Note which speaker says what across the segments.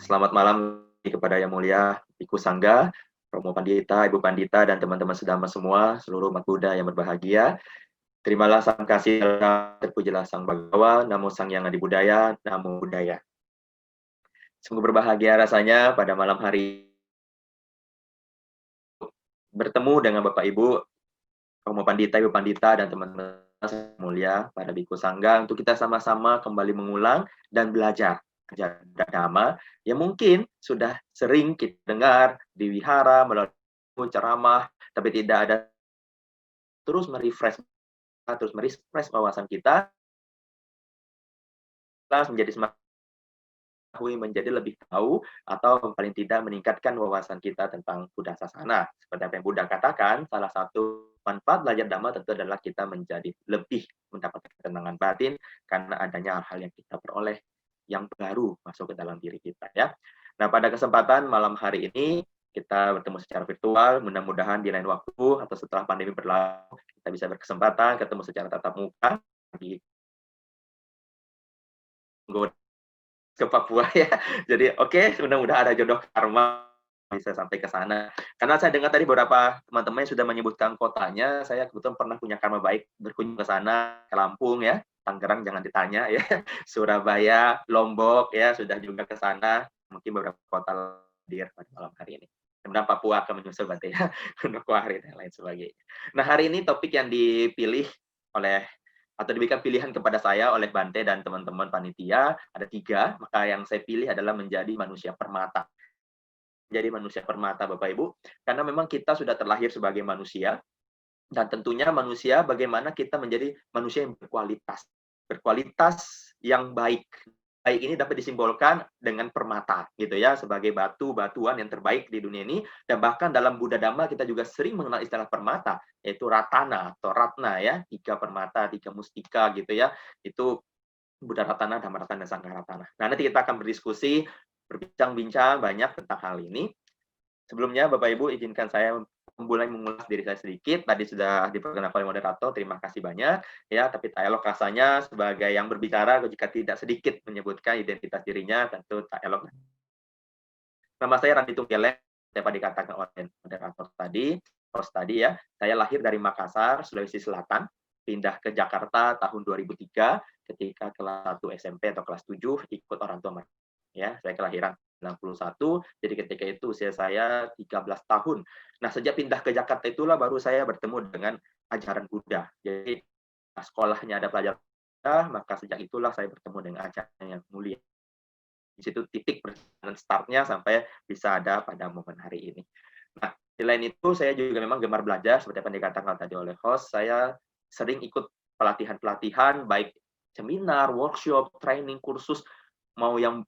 Speaker 1: Selamat malam kepada Yang Mulia Biku Sangga, Romo Pandita, Ibu Pandita, dan teman-teman sedama semua, seluruh umat Buddha yang berbahagia. Terimalah sang kasih, terpujilah sang Bagawa, Namo Sang Yang Adi Budaya, Namo Buddhaya. Sungguh berbahagia rasanya pada malam hari bertemu dengan Bapak Ibu, Romo Pandita, Ibu Pandita, dan teman-teman mulia pada Biku Sangga untuk kita sama-sama kembali mengulang dan belajar ajaran agama yang mungkin sudah sering kita dengar di wihara melalui ceramah, tapi tidak ada terus merefresh wawasan kita menjadi semakin menjadi lebih tahu atau paling tidak meningkatkan wawasan kita tentang Buddha Sasana. Seperti apa yang Buddha katakan, salah satu manfaat belajar Dhamma tentu adalah kita menjadi lebih mendapatkan ketenangan batin karena adanya hal-hal yang kita peroleh yang baru masuk ke dalam diri kita ya. Nah, pada kesempatan malam hari ini kita bertemu secara virtual, mudah-mudahan di lain waktu atau setelah pandemi berlalu kita bisa berkesempatan ketemu secara tatap muka di ke Papua ya. Jadi oke, mudah-mudahan ada jodoh karma bisa sampai ke sana. Karena saya dengar tadi beberapa teman-teman yang sudah menyebutkan kotanya, saya kebetulan pernah punya karma baik berkunjung ke sana, ke Lampung ya, Tangerang jangan ditanya ya, Surabaya, Lombok ya, sudah juga ke sana, mungkin beberapa kota hadir pada malam hari ini. Kemudian Papua akan menyusul berarti ya, untuk Wahri dan lain sebagainya. Nah, hari ini topik yang dipilih oleh atau diberikan pilihan kepada saya oleh Bante dan teman-teman panitia, ada 3, maka yang saya pilih adalah menjadi manusia permata. Menjadi manusia permata, Bapak Ibu, karena memang kita sudah terlahir sebagai manusia, dan tentunya manusia bagaimana kita menjadi manusia yang berkualitas. Berkualitas yang baik. Baik ini dapat disimbolkan dengan permata, gitu ya, sebagai batu-batuan yang terbaik di dunia ini. Dan bahkan dalam Buddha Dhamma kita juga sering mengenal istilah permata, yaitu ratana atau ratna ya, 3 permata, 3 mustika gitu ya. Itu Buddha Ratana, Dhamma Ratana, dan Sangha Ratana. Nah, nanti kita akan berdiskusi, berbincang-bincang banyak tentang hal ini. Sebelumnya, Bapak Ibu, izinkan saya mulai mengulas diri saya sedikit. Tadi sudah diperkenalkan oleh moderator, terima kasih banyak. Ya, tapi tak elok rasanya sebagai yang berbicara jika tidak sedikit menyebutkan identitas dirinya, tentu tak elok. Nama saya Randi Tunggeleng, dapat dikatakan oleh moderator tadi, host tadi ya. Saya lahir dari Makassar, Sulawesi Selatan, pindah ke Jakarta tahun 2003 ketika kelas 1 SMP atau kelas 7 ikut orang tua. Ya, saya kelahiran 91, jadi ketika itu usia saya 13 tahun. Nah, sejak pindah ke Jakarta itulah baru saya bertemu dengan ajaran Buddha. Jadi, sekolahnya ada pelajaran Buddha, maka sejak itulah saya bertemu dengan ajaran yang mulia. Di situ titik perjalanan startnya sampai bisa ada pada momen hari ini. Nah, selain itu saya juga memang gemar belajar, seperti yang dikatakan tadi oleh host, saya sering ikut pelatihan-pelatihan, baik seminar, workshop, training, kursus, mau yang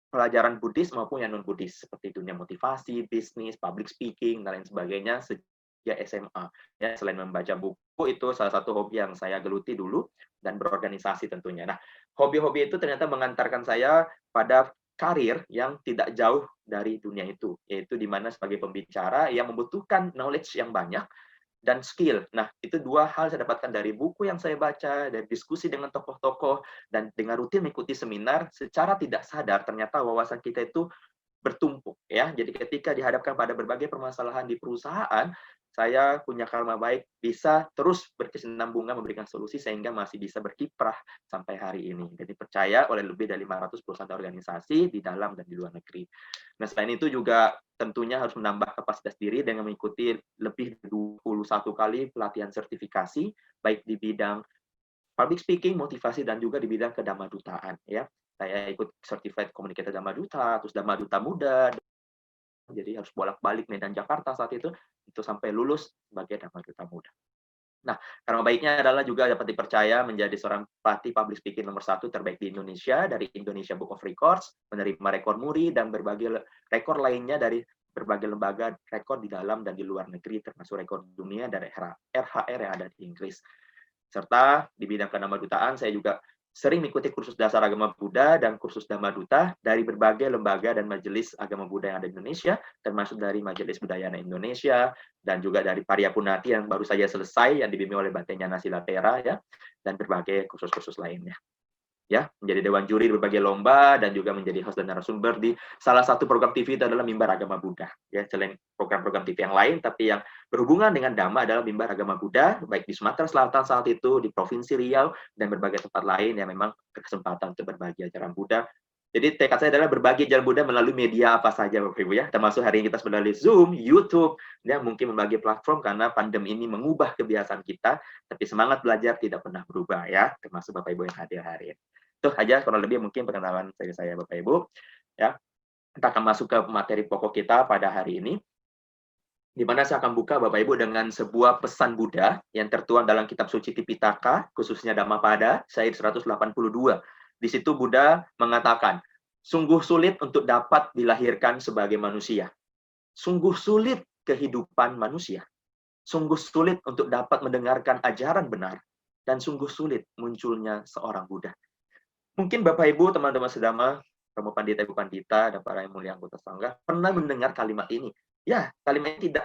Speaker 1: pelajaran Buddhis maupun yang non-Buddhis, seperti dunia motivasi, bisnis, public speaking, dan lain sebagainya sejak SMA. Ya, selain membaca buku, itu salah satu hobi yang saya geluti dulu, dan berorganisasi tentunya. Nah, hobi-hobi itu ternyata mengantarkan saya pada karir yang tidak jauh dari dunia itu, yaitu di mana sebagai pembicara yang membutuhkan knowledge yang banyak, dan skill. Nah, itu 2 hal saya dapatkan dari buku yang saya baca, dari diskusi dengan tokoh-tokoh, dan dengan rutin mengikuti seminar, secara tidak sadar ternyata wawasan kita itu bertumpuk ya. Jadi ketika dihadapkan pada berbagai permasalahan di perusahaan, saya punya karma baik bisa terus berkesinambungan memberikan solusi sehingga masih bisa berkiprah sampai hari ini. Jadi percaya oleh lebih dari 500 perusahaan organisasi di dalam dan di luar negeri. Nah, selain itu juga tentunya harus menambah kapasitas diri dengan mengikuti lebih dari 21 kali pelatihan sertifikasi baik di bidang public speaking, motivasi, dan juga di bidang kedhammadutaan ya. Saya ikut certified communicator Dhammaduta, terus Dhammaduta Muda, jadi harus bolak-balik Medan Jakarta saat itu sampai lulus sebagai Dhammaduta Muda. Nah, karena baiknya adalah juga dapat dipercaya menjadi seorang pelatih public speaking nomor 1 terbaik di Indonesia dari Indonesia Book of Records, menerima rekor muri dan berbagai rekor lainnya dari berbagai lembaga rekor di dalam dan di luar negeri, termasuk rekor dunia dari RHR yang ada di Inggris. Serta di bidang kedhammadutaan, saya juga sering mengikuti kursus dasar agama Buddha dan kursus Dhammaduta dari berbagai lembaga dan majelis agama Buddha yang ada di Indonesia, termasuk dari Majelis Budayana Indonesia, dan juga dari Paryapunati yang baru saja selesai, yang dibimbing oleh Bante Nyana Silatera, ya, dan berbagai kursus-kursus lainnya. ya, menjadi dewan juri di berbagai lomba dan juga menjadi host dan narasumber di salah satu program TV itu adalah Mimbar Agama Buddha. Ya, selain program-program TV yang lain, tapi yang berhubungan dengan Dhamma adalah Mimbar Agama Buddha, baik di Sumatera Selatan saat itu, di Provinsi Riau, dan berbagai tempat lain yang memang berkesempatan untuk berbagi ajaran Buddha. Jadi tekad saya adalah berbagi ajaran Buddha melalui media apa saja, Bapak Ibu ya. Termasuk hari ini kita melalui Zoom, YouTube, ya mungkin berbagai platform karena pandemi ini mengubah kebiasaan kita, tapi semangat belajar tidak pernah berubah ya, termasuk Bapak Ibu yang hadir hari ini. Itu aja kurang lebih mungkin perkenalan dari saya Bapak Ibu. Ya, kita akan masuk ke materi pokok kita pada hari ini, di mana saya akan buka Bapak Ibu dengan sebuah pesan Buddha yang tertuang dalam kitab suci Tipitaka, khususnya Dhammapada, Syait 182. Di situ Buddha mengatakan, sungguh sulit untuk dapat dilahirkan sebagai manusia. Sungguh sulit kehidupan manusia. Sungguh sulit untuk dapat mendengarkan ajaran benar. Dan sungguh sulit munculnya seorang Buddha. Mungkin Bapak Ibu, teman-teman sedama, Romo Pandita, Ibu Pandita, dan para yang mulia anggota sangga, pernah mendengar kalimat ini. Ya, kalimat ini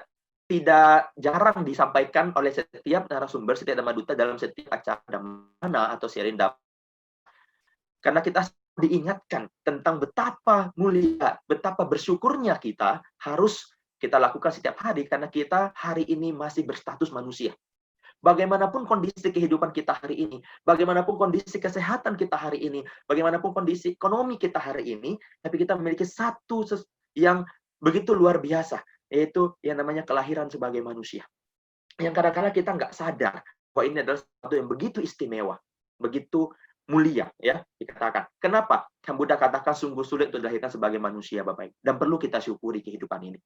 Speaker 1: tidak jarang disampaikan oleh setiap narasumber, setiap Dhammaduta dalam setiap acara Dhammana atau siaran Dhamma. Karena kita diingatkan tentang betapa mulia, betapa bersyukurnya kita harus kita lakukan setiap hari karena kita hari ini masih berstatus manusia. Bagaimanapun kondisi kehidupan kita hari ini, bagaimanapun kondisi kesehatan kita hari ini, bagaimanapun kondisi ekonomi kita hari ini, tapi kita memiliki satu yang begitu luar biasa, yaitu yang namanya kelahiran sebagai manusia. Yang kadang-kadang kita nggak sadar bahwa ini adalah sesuatu yang begitu istimewa, begitu mulia, ya dikatakan. Kenapa? Yang Buddha katakan sungguh sulit untuk dilahirkan sebagai manusia, Bapak Ibu, dan perlu kita syukuri kehidupan ini.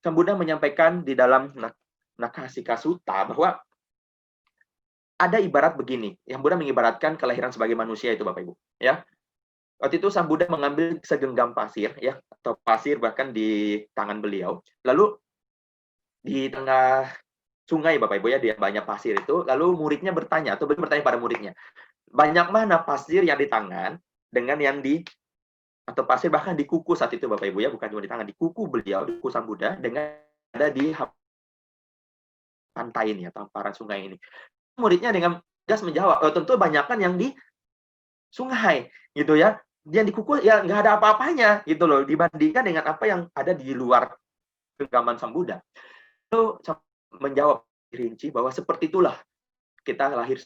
Speaker 1: Yang Buddha menyampaikan di dalam Nakasika Sutta bahwa ada ibarat begini, yang Buddha mengibaratkan kelahiran sebagai manusia itu Bapak Ibu, ya. Waktu itu Sang Buddha mengambil segenggam pasir, ya, atau pasir bahkan di tangan beliau. Lalu di tengah sungai Bapak Ibu ya, dia banyak pasir itu, lalu muridnya bertanya atau beliau bertanya pada muridnya, banyak mana pasir yang di tangan dengan yang di atau pasir bahkan di kuku saat itu Bapak Ibu ya, bukan cuma di tangan, di kuku beliau, di kuku Sang Buddha dengan ada di pantai ini atau hamparan sungai ini. Muridnya dengan tegas menjawab, tentu banyakkan yang di sungai, gitu ya. Yang di kuku ya nggak ada apa-apanya, gitu loh, dibandingkan dengan apa yang ada di luar genggaman Sang Buddha. Lalu menjawab rinci bahwa seperti itulah kita lahir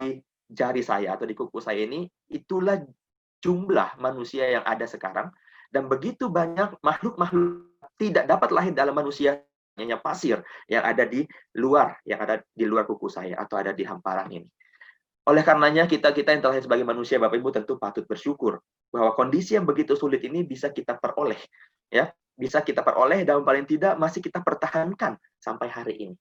Speaker 1: di jari saya atau di kuku saya ini, itulah jumlah manusia yang ada sekarang, dan begitu banyak makhluk-makhluk tidak dapat lahir dalam manusia, hanya pasir yang ada di luar, kuku saya atau ada di hamparan ini. Oleh karenanya kita yang terlahir sebagai manusia, Bapak Ibu, tentu patut bersyukur bahwa kondisi yang begitu sulit ini bisa kita peroleh, ya, bisa kita peroleh dan paling tidak masih kita pertahankan sampai hari ini.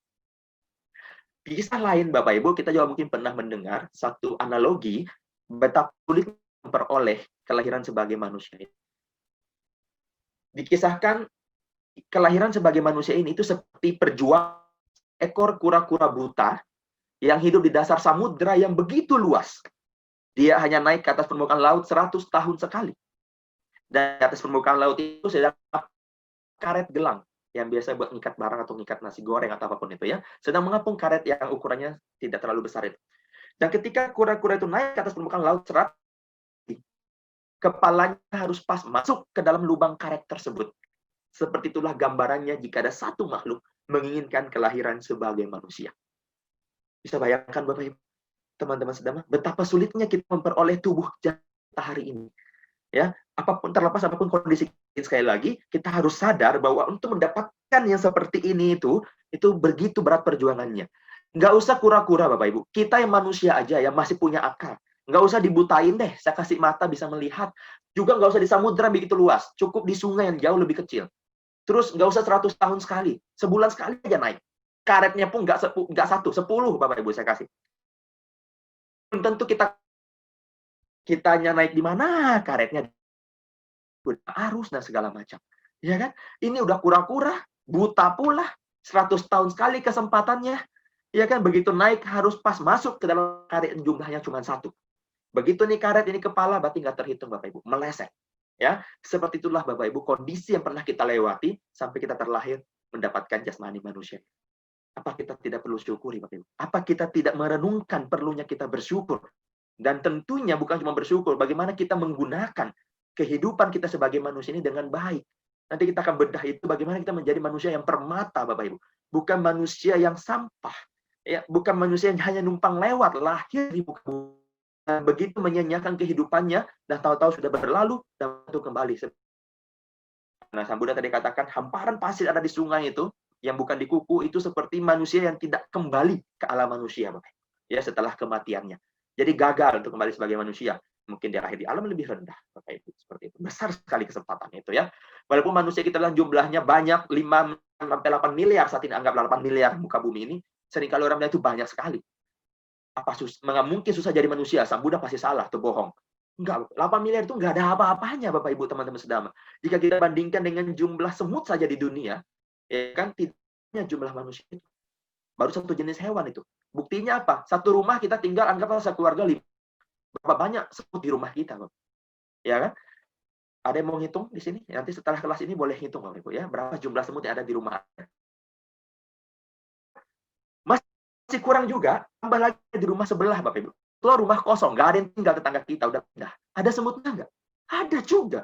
Speaker 1: Di kisah lain, Bapak Ibu, kita juga mungkin pernah mendengar satu analogi betapa sulit memperoleh kelahiran sebagai manusia. Dikisahkan kelahiran sebagai manusia ini itu seperti perjuangan ekor kura-kura buta yang hidup di dasar samudera yang begitu luas. Dia hanya naik ke atas permukaan laut 100 tahun sekali. Dan di atas permukaan laut itu sedang karet gelang yang biasa buat ngikat barang atau ngikat nasi goreng atau apapun itu ya, sedang mengapung karet yang ukurannya tidak terlalu besar itu. Dan ketika kura-kura itu naik ke atas permukaan laut 100, kepalanya harus pas masuk ke dalam lubang karet tersebut. Seperti itulah gambarannya jika ada satu makhluk menginginkan kelahiran sebagai manusia. Bisa bayangkan Bapak Ibu, teman-teman sedama, betapa sulitnya kita memperoleh tubuh kita hari ini. Ya, terlepas apapun kondisi, sekali lagi kita harus sadar bahwa untuk mendapatkan yang seperti ini itu begitu berat perjuangannya. Nggak usah kura-kura Bapak Ibu, kita yang manusia aja yang masih punya akal, nggak usah dibutain deh, saya kasih mata bisa melihat, juga nggak usah di samudera begitu luas, cukup di sungai yang jauh lebih kecil. Terus nggak usah 100 tahun sekali, sebulan sekali aja naik. Karetnya pun nggak 1, 10 Bapak Ibu saya kasih. Belum tentu kitanya naik di mana, karetnya arus dan segala macam. Ya kan? Ini udah kura-kura, buta pula, 100 tahun sekali kesempatannya. Ya kan? Begitu naik harus pas masuk ke dalam karet, jumlahnya cuma 1. Begitu nih karet ini kepala, berarti nggak terhitung Bapak Ibu, meleset. Ya, seperti itulah Bapak Ibu kondisi yang pernah kita lewati sampai kita terlahir mendapatkan jasmani manusia. Apa kita tidak perlu syukuri, Bapak Ibu? Apa kita tidak merenungkan perlunya kita bersyukur? Dan tentunya bukan cuma bersyukur, bagaimana kita menggunakan kehidupan kita sebagai manusia ini dengan baik. Nanti kita akan bedah itu bagaimana kita menjadi manusia yang permata, Bapak Ibu. Bukan manusia yang sampah. Ya, bukan manusia yang hanya numpang lewat, lahir di muka bumi. Dan begitu menyanyiakan kehidupannya, dan tahu-tahu sudah berlalu, dan itu kembali. Nah, Sang Buddha tadi katakan, hamparan pasir ada di sungai itu, yang bukan di kuku, itu seperti manusia yang tidak kembali ke alam manusia, Bapak. Ya, setelah kematiannya. Jadi gagal untuk kembali sebagai manusia. Mungkin dia lahir di alam lebih rendah, Bapak Ibu. Seperti itu. Besar sekali kesempatan itu ya. Walaupun manusia kita bilang jumlahnya banyak, 5-8 miliar, saat ini anggap 8 miliar muka bumi ini, seringkali orang bilang itu banyak sekali. Nggak mungkin susah jadi manusia, Sang Buddha pasti salah, itu bohong. Enggak, 8 miliar itu enggak ada apa-apanya, Bapak Ibu, teman-teman sedama. Jika kita bandingkan dengan jumlah semut saja di dunia, ya kan, tidaknya jumlah manusia itu. Baru satu jenis hewan itu. Buktinya apa? Satu rumah kita tinggal, anggaplah sekeluarga 5. Berapa banyak semut di rumah kita, Bapak? Ya kan? Ada yang mau hitung di sini? Nanti setelah kelas ini boleh hitung, Bapak Ibu, ya. Berapa jumlah semut yang ada di rumah Anda? Masih kurang juga, tambah lagi di rumah sebelah, Bapak Ibu. Itu rumah kosong, nggak ada yang tinggal, tetangga kita udah pindah. Ada semutnya nggak? Ada juga.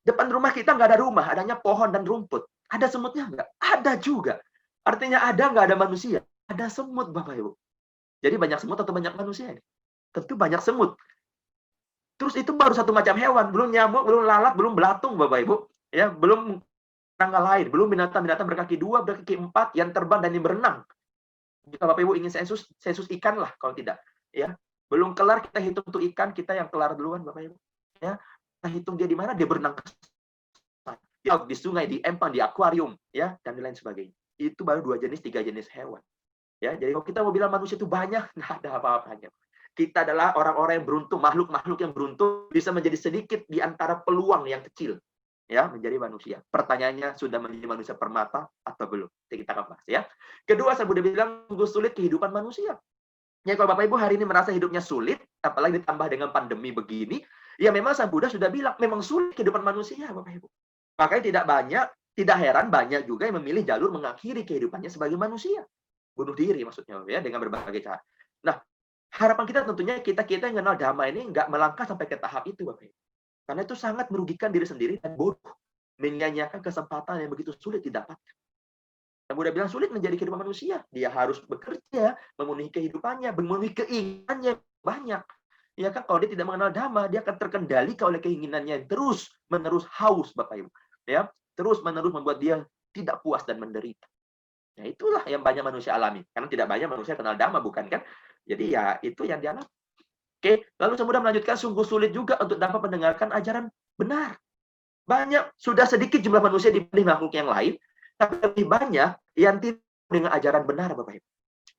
Speaker 1: Depan rumah kita nggak ada rumah, adanya pohon dan rumput. Ada semutnya nggak? Ada juga. Artinya ada nggak ada manusia? Ada semut, Bapak Ibu. Jadi banyak semut atau banyak manusia ini? Tentu banyak semut. Terus itu baru satu macam hewan, belum nyamuk, belum lalat, belum belatung, Bapak Ibu. Ya, belum serangga lain, belum binatang-binatang berkaki 2, berkaki 4 yang terbang dan yang berenang. Jika Bapak Ibu ingin sensus ikan lah kalau tidak. Ya, belum kelar kita hitung tuh ikan kita yang kelar duluan, Bapak Ibu. Ya, kita hitung dia di mana, dia berenang di sungai, di empang, di akuarium, ya, dan lain sebagainya. Itu baru 2 jenis, 3 jenis hewan. Ya, jadi kalau kita mau bilang manusia itu banyak, nggak ada apa-apanya. Kita adalah orang-orang yang beruntung, makhluk-makhluk yang beruntung bisa menjadi sedikit di antara peluang yang kecil, ya, menjadi manusia. Pertanyaannya, sudah menjadi manusia permata atau belum? Jadi kita akan bahas, ya. Kedua, saya sudah bilang sungguh sulit kehidupan manusia. Ya, kalau Bapak Ibu hari ini merasa hidupnya sulit, apalagi ditambah dengan pandemi begini, ya memang Sang Buddha sudah bilang, memang sulit kehidupan manusia, Bapak Ibu. Makanya tidak heran banyak juga yang memilih jalur mengakhiri kehidupannya sebagai manusia. Bunuh diri maksudnya, ya, dengan berbagai cara. Nah, harapan kita tentunya kita yang kenal damai ini nggak melangkah sampai ke tahap itu, Bapak Ibu. Karena itu sangat merugikan diri sendiri dan bodoh. Menyanyiakan kesempatan yang begitu sulit didapatkan. Yang Buddha bilang sulit menjadi kehidupan manusia. Dia harus bekerja, memenuhi kehidupannya, memenuhi keinginannya banyak. Ya kan, kalau dia tidak mengenal dhamma, dia akan terkendali oleh keinginannya yang terus-menerus haus, Bapak Ibu. Ya, terus-menerus membuat dia tidak puas dan menderita. Ya, itulah yang banyak manusia alami. Karena tidak banyak manusia kenal dhamma, bukan kan? Jadi ya, itu yang dialami. Oke, lalu Sang Buddha melanjutkan, sungguh sulit juga untuk dapat mendengarkan ajaran benar. Banyak, sudah sedikit jumlah manusia dibanding makhluk yang lain, tapi lebih banyak yang tidak dengan ajaran benar, Bapak Ibu.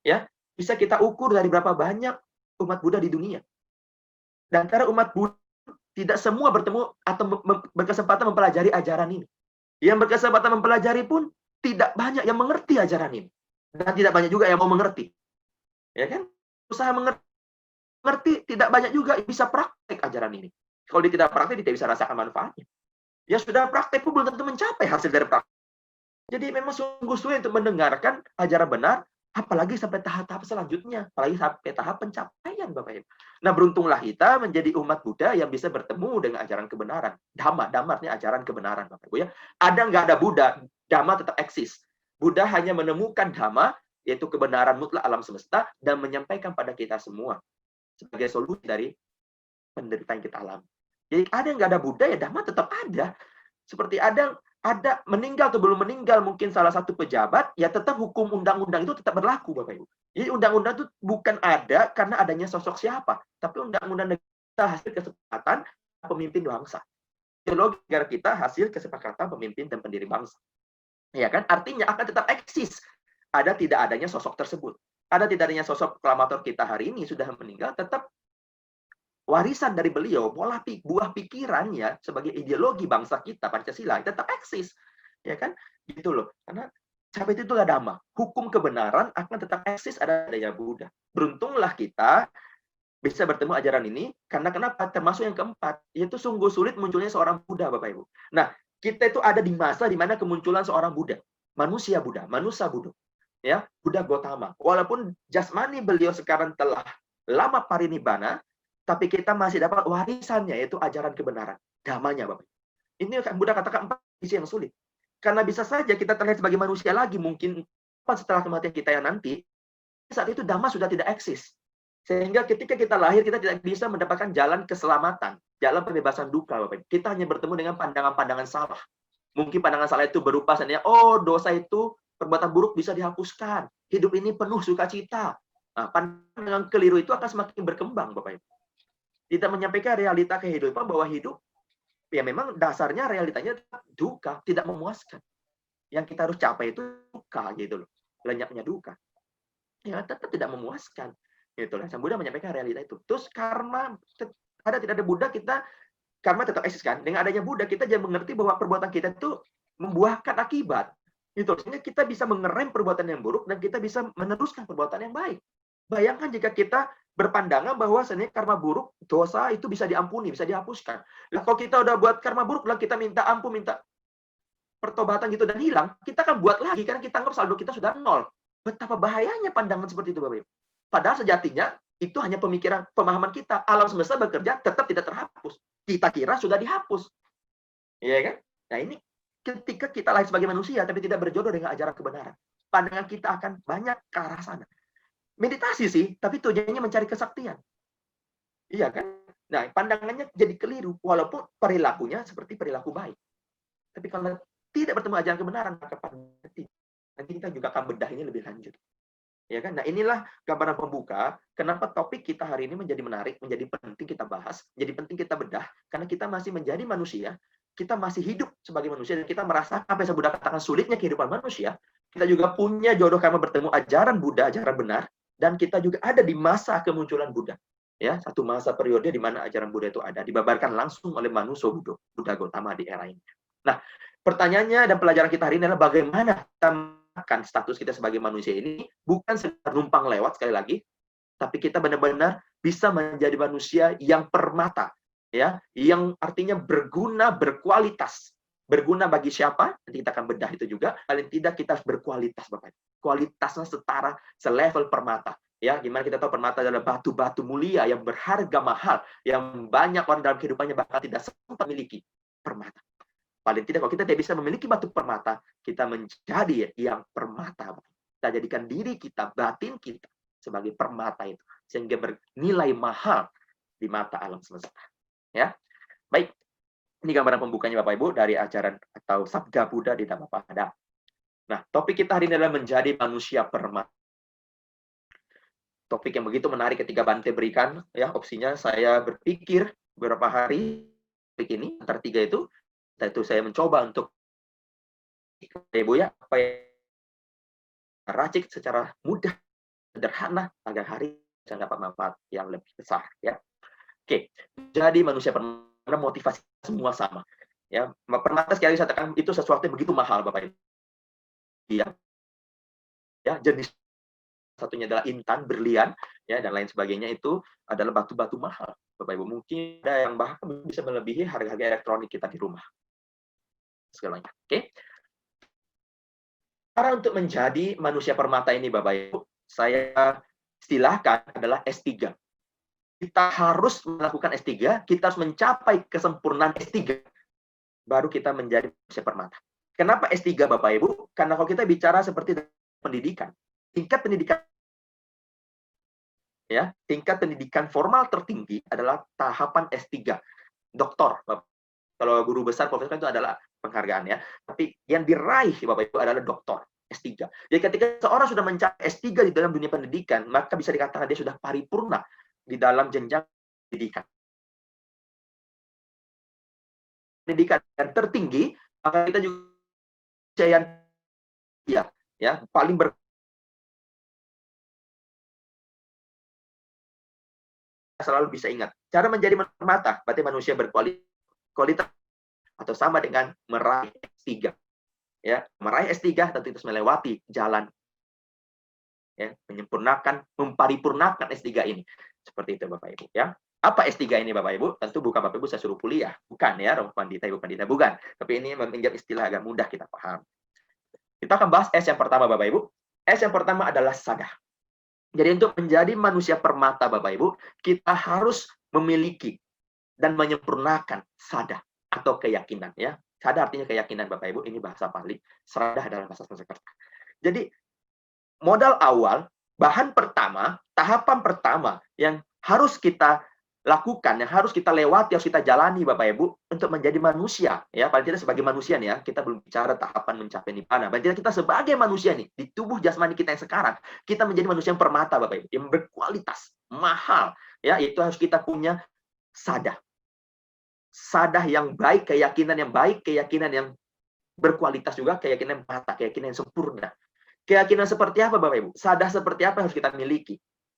Speaker 1: Ya, bisa kita ukur dari berapa banyak umat Buddha di dunia. Dan karena umat Buddha tidak semua bertemu atau berkesempatan mempelajari ajaran ini. Yang berkesempatan mempelajari pun tidak banyak yang mengerti ajaran ini. Dan tidak banyak juga yang mau mengerti. Ya kan? Usaha mengerti, tidak banyak juga yang bisa praktek ajaran ini. Kalau dia tidak praktek, dia tidak bisa rasakan manfaatnya. Ya sudah praktek pun belum tentu mencapai hasil dari praktek. Jadi memang sungguh sulit untuk mendengarkan ajaran benar, apalagi sampai tahap-tahap selanjutnya, apalagi sampai tahap pencapaian, Bapak Ibu. Nah, beruntunglah kita menjadi umat Buddha yang bisa bertemu dengan ajaran kebenaran. Dhamma artinya ajaran kebenaran, Bapak Ibu ya. Ada nggak ada Buddha, Dhamma tetap eksis. Buddha hanya menemukan Dhamma, yaitu kebenaran mutlak alam semesta, dan menyampaikan pada kita semua sebagai solusi dari penderitaan yang kita alami. Jadi ada nggak ada Buddha, ya Dhamma tetap ada. Seperti ada meninggal atau belum meninggal mungkin salah satu pejabat, ya tetap hukum undang-undang itu tetap berlaku, Bapak Ibu. Jadi undang-undang itu bukan ada karena adanya sosok siapa, tapi undang-undang kita hasil kesepakatan pemimpin bangsa. Ideologi negara kita hasil kesepakatan pemimpin dan pendiri bangsa. Ya kan? Artinya akan tetap eksis. Ada tidak adanya sosok tersebut. Ada tidak adanya sosok proklamator kita hari ini sudah meninggal, tetap warisan dari beliau, buah pikirannya sebagai ideologi bangsa kita, Pancasila, tetap eksis. Ya kan? Gitu loh. Karena sampai itulah Dhamma. Hukum kebenaran akan tetap eksis ada daya Buddha. Beruntunglah kita bisa bertemu ajaran ini, karena kenapa? Termasuk yang keempat, yaitu sungguh sulit munculnya seorang Buddha, Bapak Ibu. Nah, kita itu ada di masa di mana kemunculan seorang Buddha. Manusia Buddha, manusia Buddha. ya, Buddha Gautama. Walaupun jasmani beliau sekarang telah lama parinibbana, tapi kita masih dapat warisannya, yaitu ajaran kebenaran, damanya, Bapak. Ini kan Buddha katakan 4 kondisi yang sulit. Karena bisa saja kita terlihat sebagai manusia lagi, mungkin setelah kematian kita yang nanti, saat itu Dhamma sudah tidak eksis. Sehingga ketika kita lahir, kita tidak bisa mendapatkan jalan keselamatan, jalan pembebasan duka, Bapak. Kita hanya bertemu dengan pandangan-pandangan salah. Mungkin pandangan salah itu berupa sebenarnya, oh dosa itu, perbuatan buruk bisa dihapuskan. Hidup ini penuh sukacita. Nah, pandangan keliru itu akan semakin berkembang, Bapak Ibu. Tidak menyampaikan realita kehidupan bahwa hidup, ya memang dasarnya realitanya duka, tidak memuaskan. Yang kita harus capai itu duka, gitu loh. Lenyapnya duka. Ya tetap tidak memuaskan. Gitu lah. Sang Buddha menyampaikan realita itu. Terus karma, ada tidak ada Buddha, kita karma tetap eksis kan. Dengan adanya Buddha, kita jadi mengerti bahwa perbuatan kita itu membuahkan akibat. Itu sehingga kita bisa mengerem perbuatan yang buruk dan kita bisa meneruskan perbuatan yang baik. Bayangkan jika kita berpandangan bahwa sebenarnya karma buruk, dosa itu bisa diampuni, bisa dihapuskan. Nah, kalau kita udah buat karma buruk, lalu kita minta ampun, minta pertobatan gitu dan hilang, kita akan buat lagi karena kita anggap saldo kita sudah nol. Betapa bahayanya pandangan seperti itu, Bapak Ibu. Padahal sejatinya itu hanya pemikiran, pemahaman kita. Alam semesta bekerja tetap tidak terhapus. Kita kira sudah dihapus. Iya kan? Nah ini ketika kita lahir sebagai manusia tapi tidak berjodoh dengan ajaran kebenaran, pandangan kita akan banyak ke arah sana. Meditasi sih, tapi tujuannya mencari kesaktian. Iya kan? Nah, pandangannya jadi keliru, walaupun perilakunya seperti perilaku baik. Tapi kalau tidak bertemu ajaran kebenaran, maka nanti kita juga akan bedah ini lebih lanjut. Ya kan? Nah, inilah gambaran pembuka kenapa topik kita hari ini menjadi menarik, menjadi penting kita bahas, menjadi penting kita bedah, karena kita masih menjadi manusia, kita masih hidup sebagai manusia, dan kita merasa apa yang Buddha katakan sulitnya kehidupan manusia, kita juga punya jodoh karma bertemu ajaran Buddha, ajaran benar, dan kita juga ada di masa kemunculan Buddha. Ya, satu masa periode di mana ajaran Buddha itu ada, dibabarkan langsung oleh Manuso Buddha Gautama di era ini. Nah, pertanyaannya dan pelajaran kita hari ini adalah bagaimana kita akan status kita sebagai manusia ini bukan sekedar numpang lewat sekali lagi, tapi kita benar-benar bisa menjadi manusia yang permata, ya, yang artinya berguna, berkualitas. Berguna bagi siapa? Nanti kita akan bedah itu juga. Paling tidak kita harus berkualitas, Bapak. Kualitasnya setara, selevel permata. Ya, gimana kita tahu permata adalah batu-batu mulia yang berharga mahal, yang banyak orang dalam kehidupannya bahkan tidak sempat miliki permata. Paling tidak kalau kita tidak bisa memiliki batu permata, kita menjadi yang permata. Kita jadikan diri kita, batin kita sebagai permata itu, sehingga bernilai mahal di mata alam semesta. Ya, baik. Ini gambaran pembukanya Bapak Ibu dari ajaran atau Sabda Buddha di Dhammapada. Nah, topik kita hari ini adalah menjadi manusia permata. Topik yang begitu menarik ketika Bante berikan, ya opsinya saya berpikir beberapa hari topik ini antara 3 itu. Itu saya mencoba untuk Ibu ya, apa yang racik secara mudah, sederhana agar hari bisa dapat manfaat yang lebih besar ya. Oke, jadi manusia permata motivasi semua sama. Ya, permata sekali saya katakan itu sesuatu yang begitu mahal Bapak Ibu. Iya. Ya, jenis satunya adalah intan, berlian, ya dan lain sebagainya itu adalah batu-batu mahal. Bapak Ibu mungkin ada yang bahkan bisa melebihi harga-harga elektronik kita di rumah. Segalanya. Oke. Cara untuk menjadi manusia permata ini Bapak Ibu, saya istilahkan adalah S3. Kita harus melakukan S3, kita harus mencapai kesempurnaan S3, baru kita menjadi manusia permata. Kenapa S3 Bapak Ibu? Karena kalau kita bicara seperti pendidikan, tingkat pendidikan formal tertinggi adalah tahapan S3, doktor. Kalau guru besar, profesor itu adalah penghargaan ya. Tapi yang diraih Bapak Ibu adalah doktor S3. Jadi ketika seorang sudah mencapai S3 di dalam dunia pendidikan, maka bisa dikatakan dia sudah paripurna di dalam jenjang pendidikan. Pendidikan yang tertinggi, maka kita juga yang ya paling selalu bisa ingat. Cara menjadi permata, berarti manusia berkualitas atau sama dengan meraih S3. Ya, meraih S3 tentu harus melewati jalan ya, menyempurnakan, memparipurnakan S3 ini. Seperti itu Bapak Ibu ya. Apa S3 ini Bapak Ibu? Tentu bukan Bapak Ibu saya suruh kuliah, bukan ya, Romo Pandita, Ibu Pandita, bukan. Tapi ini meminjam istilah agak mudah kita paham. Kita akan bahas S yang pertama Bapak Ibu. S yang pertama adalah sadar. Jadi untuk menjadi manusia permata, Bapak Ibu, kita harus memiliki dan menyempurnakan sadar atau keyakinan, ya. Sadar artinya keyakinan, Bapak Ibu, ini bahasa Pali, sadar dalam bahasa Sanskerta. Jadi modal awal, bahan pertama, tahapan pertama yang harus kita lakukan, yang harus kita lewati, harus kita jalani, Bapak Ibu, untuk menjadi manusia, ya. Paling tidak sebagai manusia nih, ya. Kita belum bicara tahapan mencapai nibbana. Paling tidak kita sebagai manusia nih, di tubuh jasmani kita yang sekarang, kita menjadi manusia yang permata, Bapak Ibu, yang berkualitas, mahal, ya. Itu harus kita punya sadar. Sadar yang baik, keyakinan yang berkualitas juga, keyakinan yang mata, keyakinan yang sempurna. Keyakinan seperti apa, Bapak Ibu? Sadar seperti apa yang harus kita miliki?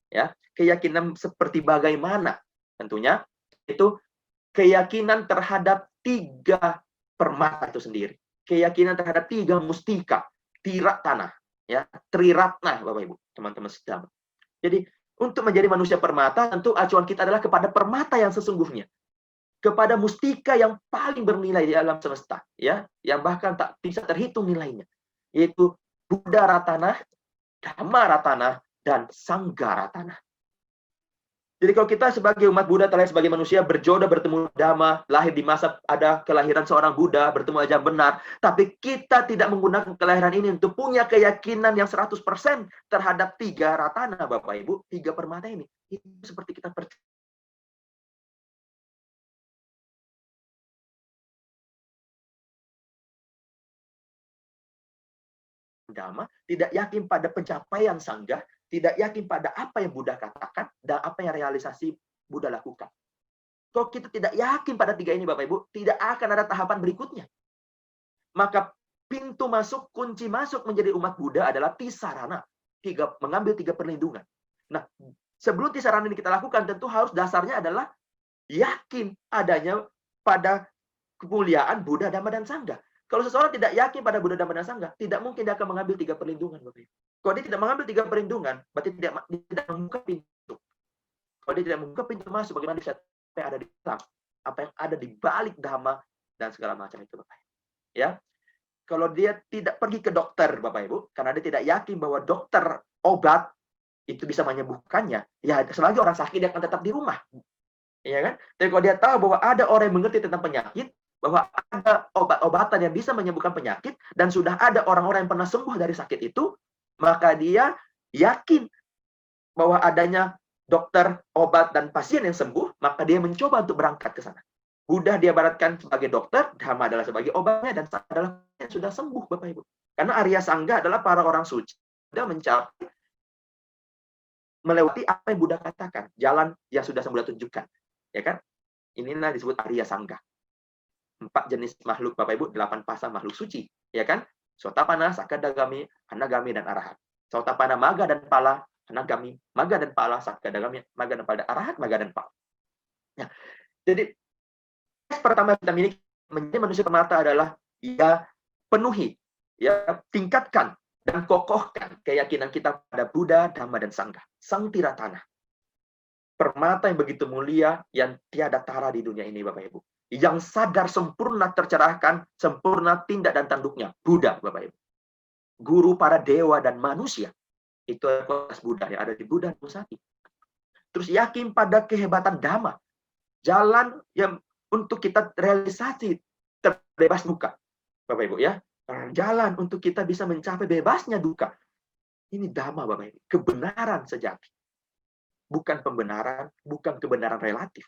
Speaker 1: Ya, keyakinan seperti bagaimana? Tentunya itu keyakinan terhadap 3 permata itu sendiri. Keyakinan terhadap 3 mustika, tiratana, ya, triratna, Bapak Ibu, teman-teman sedang. Jadi, untuk menjadi manusia permata, tentu acuan kita adalah kepada permata yang sesungguhnya. Kepada mustika yang paling bernilai di alam semesta, ya, yang bahkan tak bisa terhitung nilainya, yaitu Buddha Ratana, Dhamma Ratana, dan Sangha Ratana. Jadi kalau kita sebagai umat Buddha, terlahir sebagai manusia, berjodoh bertemu Dhamma, lahir di masa ada kelahiran seorang Buddha, bertemu aja benar, tapi kita tidak menggunakan kelahiran ini untuk punya keyakinan yang 100% terhadap 3 Ratana, Bapak Ibu, 3 permata ini. Itu seperti kita percaya Dhamma, tidak yakin pada pencapaian Sangha, tidak yakin pada apa yang Buddha katakan, dan apa yang realisasi Buddha lakukan. Kalau kita tidak yakin pada 3 ini, Bapak Ibu, tidak akan ada tahapan berikutnya. Maka pintu masuk, kunci masuk menjadi umat Buddha adalah tisarana. Mengambil 3 perlindungan. Nah, sebelum tisarana ini kita lakukan, tentu harus dasarnya adalah yakin adanya pada kemuliaan Buddha, Dhamma, dan Sangha. Kalau seseorang tidak yakin pada Buddha, Dhamma, dan Sangha, tidak mungkin dia akan mengambil 3 perlindungan, Bapak Ibu. Kalau dia tidak mengambil 3 perlindungan, berarti tidak membuka pintu. Kalau dia tidak membuka pintu masuk, bagaimana bisa apa yang ada di dalam, apa yang ada di balik Dhamma dan segala macam itu, Bapak Ibu. Ya, kalau dia tidak pergi ke dokter, Bapak Ibu, karena dia tidak yakin bahwa dokter obat itu bisa menyembuhkannya, ya selagi orang sakit dia akan tetap di rumah. Ya kan? Tapi kalau dia tahu bahwa ada orang yang mengerti tentang penyakit, bahwa ada obat-obatan yang bisa menyembuhkan penyakit, dan sudah ada orang-orang yang pernah sembuh dari sakit itu, maka dia yakin bahwa adanya dokter, obat, dan pasien yang sembuh, maka dia mencoba untuk berangkat ke sana. Buddha diibaratkan sebagai dokter, Dhamma adalah sebagai obatnya, dan Sangha adalah yang sudah sembuh, Bapak Ibu. Karena Arya Sangha adalah para orang suci, sudah mencapai melewati apa yang Buddha katakan, jalan yang sudah Buddha tunjukkan. Ya kan? Inilah disebut Arya Sangha. 4 jenis makhluk, Bapak Ibu, 8 pasang makhluk suci, ya kan? Sotapanna, Sakadagami, Anagami, dan Arahat. Sotapanna, Magga dan Pala, Anagami, Magga dan Pala, Sakadagami, Magga dan Pala, Arahat, Magga dan Pala. Nah, jadi pertama kita miliki menjadi manusia permata adalah ya penuhi, ya tingkatkan dan kokohkan keyakinan kita pada Buddha, Dhamma, dan Sangha. Sang Tiratana. Permata yang begitu mulia, yang tiada tara di dunia ini, Bapak Ibu. Yang sadar sempurna tercerahkan, sempurna tindak dan tanduknya. Buddha, Bapak Ibu. Guru para dewa dan manusia. Itu kualitas Buddha yang ada di Buddha Nusati. Terus yakin pada kehebatan Dhamma. Jalan yang untuk kita realisasi terbebas duka. Bapak Ibu ya. Jalan untuk kita bisa mencapai bebasnya duka. Ini Dhamma, Bapak Ibu. Kebenaran sejati. Bukan pembenaran, bukan kebenaran relatif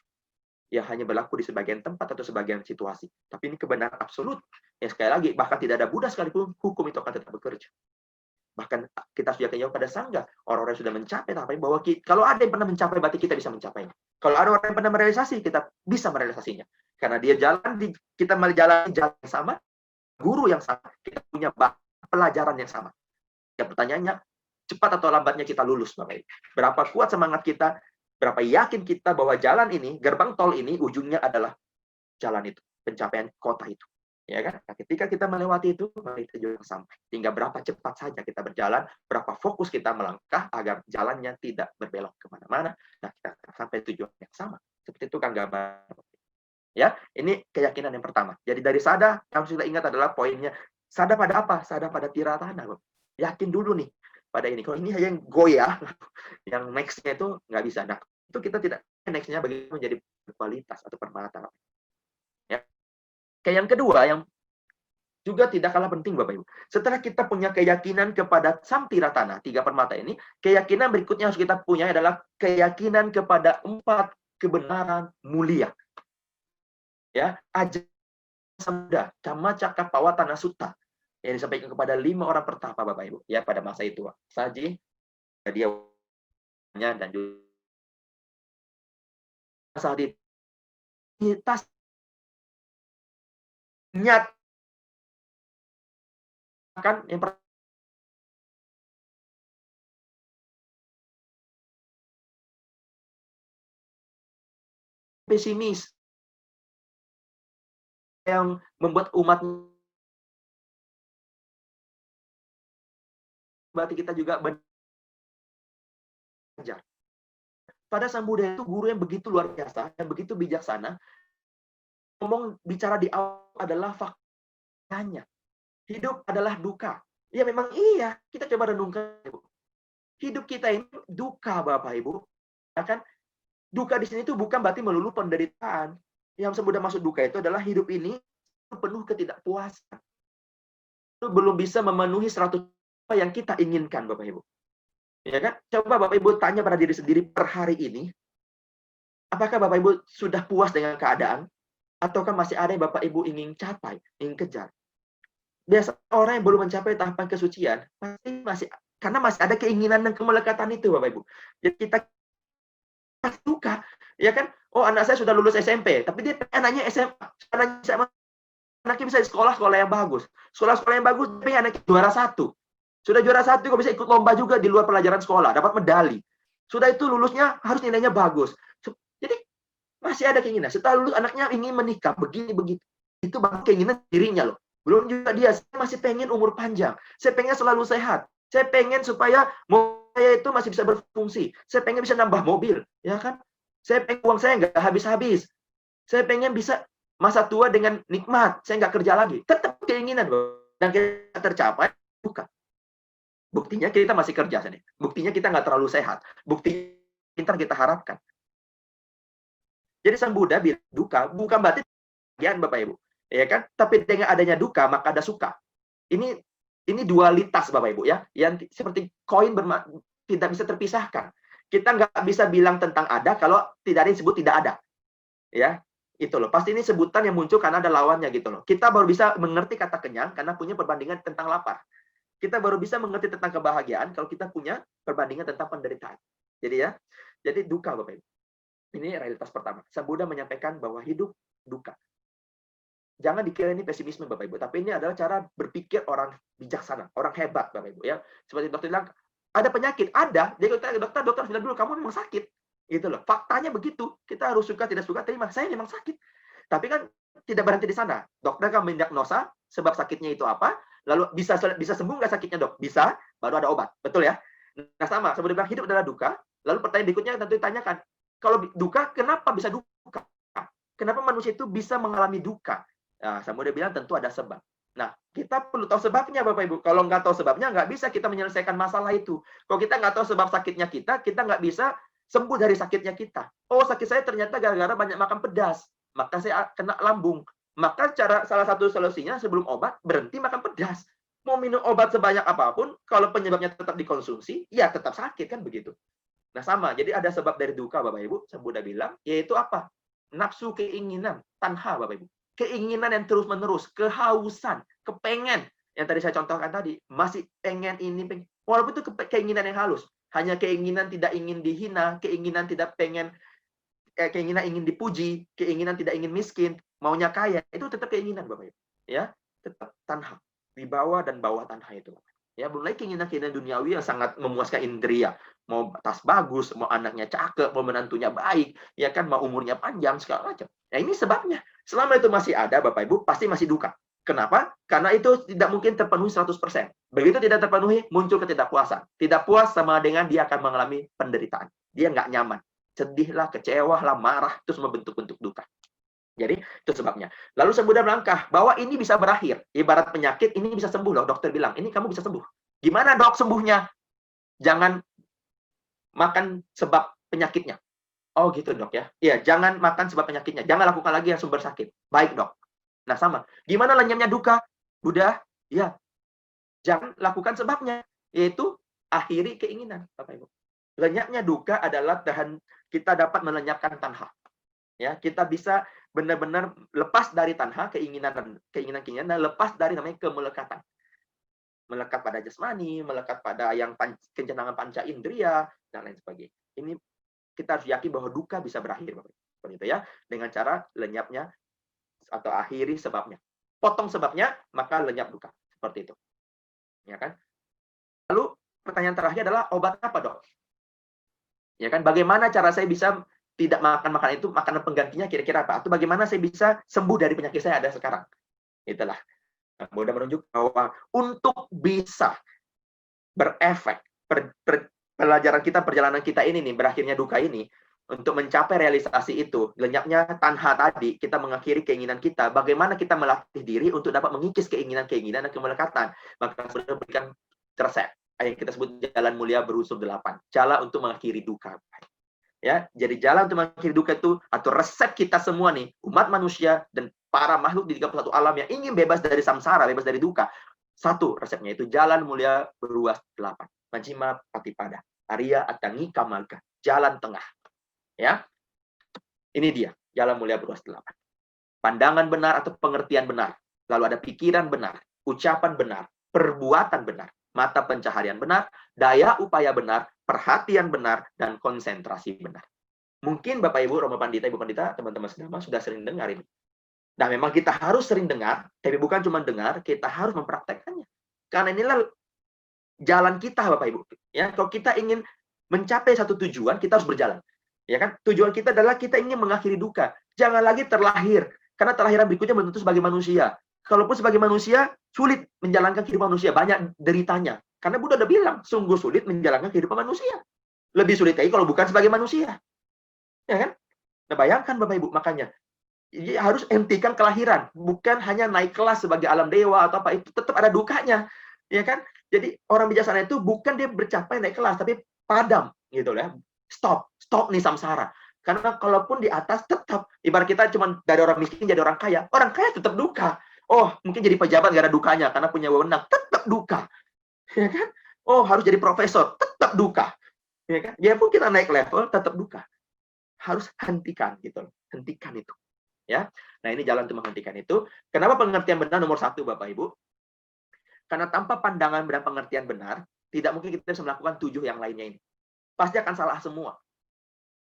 Speaker 1: yang hanya berlaku di sebagian tempat atau sebagian situasi. Tapi ini kebenaran absolut. Yang sekali lagi, bahkan tidak ada Buddha sekalipun, hukum itu akan tetap bekerja. Bahkan kita sudah yakin pada Sangha, orang-orang sudah mencapai tahap ini, bahwa kalau ada yang pernah mencapai, berarti kita bisa mencapainya. Kalau ada orang yang pernah merealisasi, kita bisa merealisasinya. Karena dia kita menjalani jalan yang sama, guru yang sama, kita punya pelajaran yang sama. Ya, pertanyaannya, cepat atau lambatnya kita lulus, Bapak Ibu. Berapa kuat semangat kita, berapa yakin kita bahwa jalan ini, gerbang tol ini, ujungnya adalah jalan itu, pencapaian kota itu. Ya kan? Nah, ketika kita melewati itu, maka kita juga sampai. Tinggal berapa cepat saja kita berjalan, berapa fokus kita melangkah agar jalannya tidak berbelok kemana-mana, nah kita akan sampai tujuan yang sama. Seperti itu kan gambar. Ya, ini keyakinan yang pertama. Jadi dari sadar, yang harus kita ingat adalah poinnya, sadar pada apa? Sadar pada tiratana. Yakin dulu nih, pada ini. Kalau ini hanya yang goyah, yang next-nya itu nggak bisa. Nah, itu kita tidak next-nya bagaimana menjadi berkualitas atau permata. Ya. Kayak yang kedua, yang juga tidak kalah penting Bapak Ibu. Setelah kita punya keyakinan kepada Sang Tiratana, 3 permata ini, keyakinan berikutnya harus kita punya adalah keyakinan kepada 4 kebenaran mulia. Ya, ajaran Samudra, Cama Cakka Pawatana Sutta yang disampaikan kepada 5 orang pertapa Bapak Ibu ya pada masa itu. Saji, dia dan juga saat itu kita nyatakan yang pesimis yang membuat umat berarti kita juga belajar. Pada Sang Buddha itu guru yang begitu luar biasa dan begitu bijaksana. Ngomong bicara di awal adalah faktanya. Hidup adalah duka. Ya memang iya, kita coba renungkan, Ibu. Hidup kita ini duka, Bapak Ibu. Ya kan? Duka di sini itu bukan berarti melulu penderitaan. Yang Sang Buddha maksud duka itu adalah hidup ini penuh ketidakpuasan. Itu belum bisa memenuhi 100% yang kita inginkan, Bapak Ibu. Ya kan? Coba Bapak Ibu tanya pada diri sendiri per hari ini, apakah Bapak Ibu sudah puas dengan keadaan? Ataukah masih ada yang Bapak Ibu ingin capai, ingin kejar? Biasa orang yang belum mencapai tahapan kesucian, pasti masih karena masih ada keinginan dan kemelekatan itu, Bapak Ibu. Jadi kita suka, ya kan? Oh, anak saya sudah lulus SMP, tapi dia anaknya SMA. Anaknya bisa di sekolah yang bagus. Sekolah yang bagus, tapi anaknya juara 1. Sudah juara 1 kok bisa ikut lomba juga di luar pelajaran sekolah, dapat medali. Sudah itu lulusnya harus nilainya bagus. Jadi masih ada keinginan. Setelah lulus anaknya ingin menikah, begini begitu. Itu bahkan keinginan dirinya loh. Belum juga dia, saya masih pengen umur panjang. Saya pengen selalu sehat. Saya pengen supaya saya itu masih bisa berfungsi. Saya pengen bisa nambah mobil, ya kan? Saya pengen uang saya nggak habis-habis. Saya pengen bisa masa tua dengan nikmat. Saya nggak kerja lagi. Tetap keinginan, dan kita tercapai, bukan. Buktinya kita masih kerja sini. Buktinya kita nggak terlalu sehat. Bukti pintar kita harapkan. Jadi Sang Buddha bilang duka bukan berarti kebahagiaan Bapak Ibu, ya kan? Tapi dengan adanya duka maka ada suka. Ini dualitas Bapak Ibu ya, yang seperti koin tidak bisa terpisahkan. Kita nggak bisa bilang tentang ada kalau tidak ada yang disebut tidak ada, ya itu loh. Pasti ini sebutan yang muncul karena ada lawannya gitu loh. Kita baru bisa mengerti kata kenyang karena punya perbandingan tentang lapar. Kita baru bisa mengerti tentang kebahagiaan kalau kita punya perbandingan tentang penderitaan. Jadi duka Bapak Ibu. Ini realitas pertama. Sang Buddha menyampaikan bahwa hidup duka. Jangan dikira ini pesimisme Bapak Ibu, tapi ini adalah cara berpikir orang bijaksana, orang hebat Bapak Ibu ya. Seperti dokter bilang, ada penyakit, ada. Dia kata dokter bilang dulu kamu memang sakit. Gitu loh. Faktanya begitu. Kita harus suka tidak suka terima. Saya memang sakit. Tapi kan tidak berhenti di sana. Dokter kan mendiagnosa sebab sakitnya itu apa, lalu bisa sembuh nggak sakitnya dok? Bisa, baru ada obat. Betul ya? Nah sama, seperti bilang hidup adalah duka. Lalu pertanyaan berikutnya tentu ditanyakan, kalau duka, kenapa bisa duka? Kenapa manusia itu bisa mengalami duka? Nah, Sang Buddha bilang tentu ada sebab. Nah, kita perlu tahu sebabnya, Bapak Ibu. Kalau nggak tahu sebabnya, nggak bisa kita menyelesaikan masalah itu. Kalau kita nggak tahu sebab sakitnya kita nggak bisa sembuh dari sakitnya kita. Oh, sakit saya ternyata gara-gara banyak makan pedas. Maka saya kena lambung. Maka salah satu solusinya sebelum obat, berhenti makan pedas. Mau minum obat sebanyak apapun, kalau penyebabnya tetap dikonsumsi, ya tetap sakit, kan begitu. Nah sama, jadi ada sebab dari duka Bapak Ibu, Sang Buddha bilang, yaitu apa? Nafsu keinginan, tanha Bapak Ibu. Keinginan yang terus-menerus, kehausan, kepengen. Yang tadi saya contohkan tadi, masih pengen ini, pengen. Walaupun itu keinginan yang halus. Hanya keinginan tidak ingin dihina, keinginan tidak pengen, keinginan ingin dipuji, keinginan tidak ingin miskin, maunya kaya, itu tetap keinginan Bapak Ibu. Ya, tetap tanha. Di bawah dan bawah tanha itu. Ya, mulai keinginan-keinginan duniawi yang sangat memuaskan indria. Mau tas bagus, mau anaknya cakep, mau menantunya baik, ya kan, mau umurnya panjang, segala macam. Nah, ini sebabnya. Selama itu masih ada, Bapak Ibu, pasti masih duka. Kenapa? Karena itu tidak mungkin terpenuhi 100%. Begitu tidak terpenuhi, muncul ketidakpuasan. Tidak puas sama dengan dia akan mengalami penderitaan. Dia nggak nyaman. Sedihlah, kecewalah, marah, terus membentuk-bentuk duka. Jadi, itu sebabnya. Lalu Sang Buddha melangkah bahwa ini bisa berakhir. Ibarat penyakit, ini bisa sembuh loh. Dokter bilang, ini kamu bisa sembuh. Gimana dok sembuhnya? Jangan makan sebab penyakitnya. Oh gitu dok ya. Iya, jangan makan sebab penyakitnya. Jangan lakukan lagi yang sumber sakit. Baik dok. Nah sama. Gimana lenyapnya duka? Udah, ya. Jangan lakukan sebabnya. Yaitu akhiri keinginan, Bapak Ibu. Lenyapnya duka adalah kita dapat melenyapkan tanha. Ya, kita bisa benar-benar lepas dari tanha, keinginan-keinginan, dan lepas dari namanya kemelekatan. Melekat pada jasmani, melekat pada yang kejenangan panca indera, dan lain sebagainya. Ini kita harus yakin bahwa duka bisa berakhir, Bapak. Seperti itu ya, dengan cara lenyapnya atau akhiri sebabnya. Potong sebabnya, maka lenyap duka. Seperti itu. Ya kan? Lalu pertanyaan terakhir adalah obat apa, Dok? Ya kan? Bagaimana cara saya bisa tidak makan makanan itu, makanan penggantinya kira-kira apa? Atau bagaimana saya bisa sembuh dari penyakit saya ada sekarang? Itulah. Nah, mudah menunjuk bahwa untuk bisa berefek pelajaran kita, perjalanan kita ini nih, berakhirnya duka ini, untuk mencapai realisasi itu, lenyapnya tanha tadi, kita mengakhiri keinginan kita, bagaimana kita melatih diri untuk dapat mengikis keinginan-keinginan dan kemelekatan. Maka sudah berikan resep yang kita sebut jalan mulia berunsur 8, cara untuk mengakhiri duka. Ya, jadi jalan untuk mengakhiri duka itu, atau resep kita semua nih, umat manusia dan para makhluk di 31 alam yang ingin bebas dari samsara, bebas dari duka. Satu resepnya itu jalan mulia beruas 8. Majjhima Patipada. Arya Atangika Marga. Jalan tengah. Ya. Ini dia, jalan mulia beruas 8. Pandangan benar atau pengertian benar. Lalu ada pikiran benar, ucapan benar, perbuatan benar, mata pencaharian benar, daya upaya benar, perhatian benar, dan konsentrasi benar. Mungkin Bapak Ibu, Romo Pandita, Ibu Pandita, teman-teman sedama sudah sering dengar ini. Nah, memang kita harus sering dengar, tapi bukan cuma dengar, kita harus mempraktekkannya. Karena inilah jalan kita, Bapak Ibu. Ya, kalau kita ingin mencapai satu tujuan, kita harus berjalan. Ya kan? Tujuan kita adalah kita ingin mengakhiri duka. Jangan lagi terlahir, karena terlahiran berikutnya belum tentu sebagai manusia. Kalaupun sebagai manusia, sulit menjalankan kehidupan manusia, banyak deritanya. Karena Buddha udah bilang, sungguh sulit menjalankan kehidupan manusia. Lebih sulit lagi kalau bukan sebagai manusia. Ya kan? Nah, bayangkan Bapak Ibu, makanya jadi harus hentikan kelahiran, bukan hanya naik kelas sebagai alam dewa atau apa, itu tetap ada dukanya, ya kan? Jadi orang bijaksana itu bukan dia bercapai naik kelas, tapi padam gitu ya. Stop nih samsara. Karena kalaupun di atas tetap, ibarat kita cuma dari orang miskin jadi orang kaya tetap duka. Oh, mungkin jadi pejabat gak ada dukanya karena punya wewenang, tetap duka. Ya kan? Oh, harus jadi profesor, tetap duka. Ya kan? Biarpun kita naik level, tetap duka. Harus hentikan gitu. Hentikan itu. Ya, nah ini jalan untuk menghentikan itu. Kenapa pengertian benar nomor 1, Bapak Ibu? Karena tanpa pandangan dan pengertian benar, tidak mungkin kita bisa melakukan 7 yang lainnya ini. Pasti akan salah semua.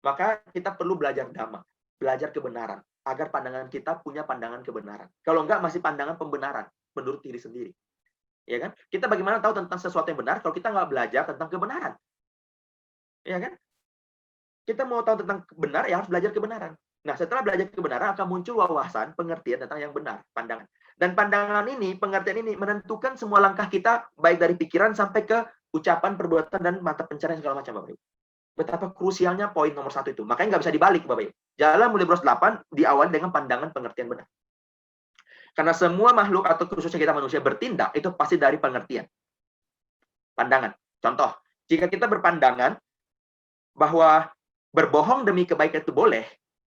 Speaker 1: Maka kita perlu belajar dhamma, belajar kebenaran, agar pandangan kita punya pandangan kebenaran. Kalau enggak, masih pandangan pembenaran menurut diri sendiri. Ya kan? Kita bagaimana tahu tentang sesuatu yang benar kalau kita nggak belajar tentang kebenaran? Ya kan? Kita mau tahu tentang benar, ya harus belajar kebenaran. Nah, setelah belajar kebenaran akan muncul wawasan, pengertian tentang yang benar, pandangan. Dan pandangan ini, pengertian ini menentukan semua langkah kita, baik dari pikiran sampai ke ucapan, perbuatan, dan mata pencarian segala macam, Bapak Ibu. Betapa krusialnya poin nomor 1 itu. Makanya nggak bisa dibalik, Bapak Ibu. Jalan mulia beruas 8 diawali dengan pandangan pengertian benar. Karena semua makhluk atau khususnya kita manusia bertindak, itu pasti dari pengertian. Pandangan. Contoh, jika kita berpandangan bahwa berbohong demi kebaikan itu boleh,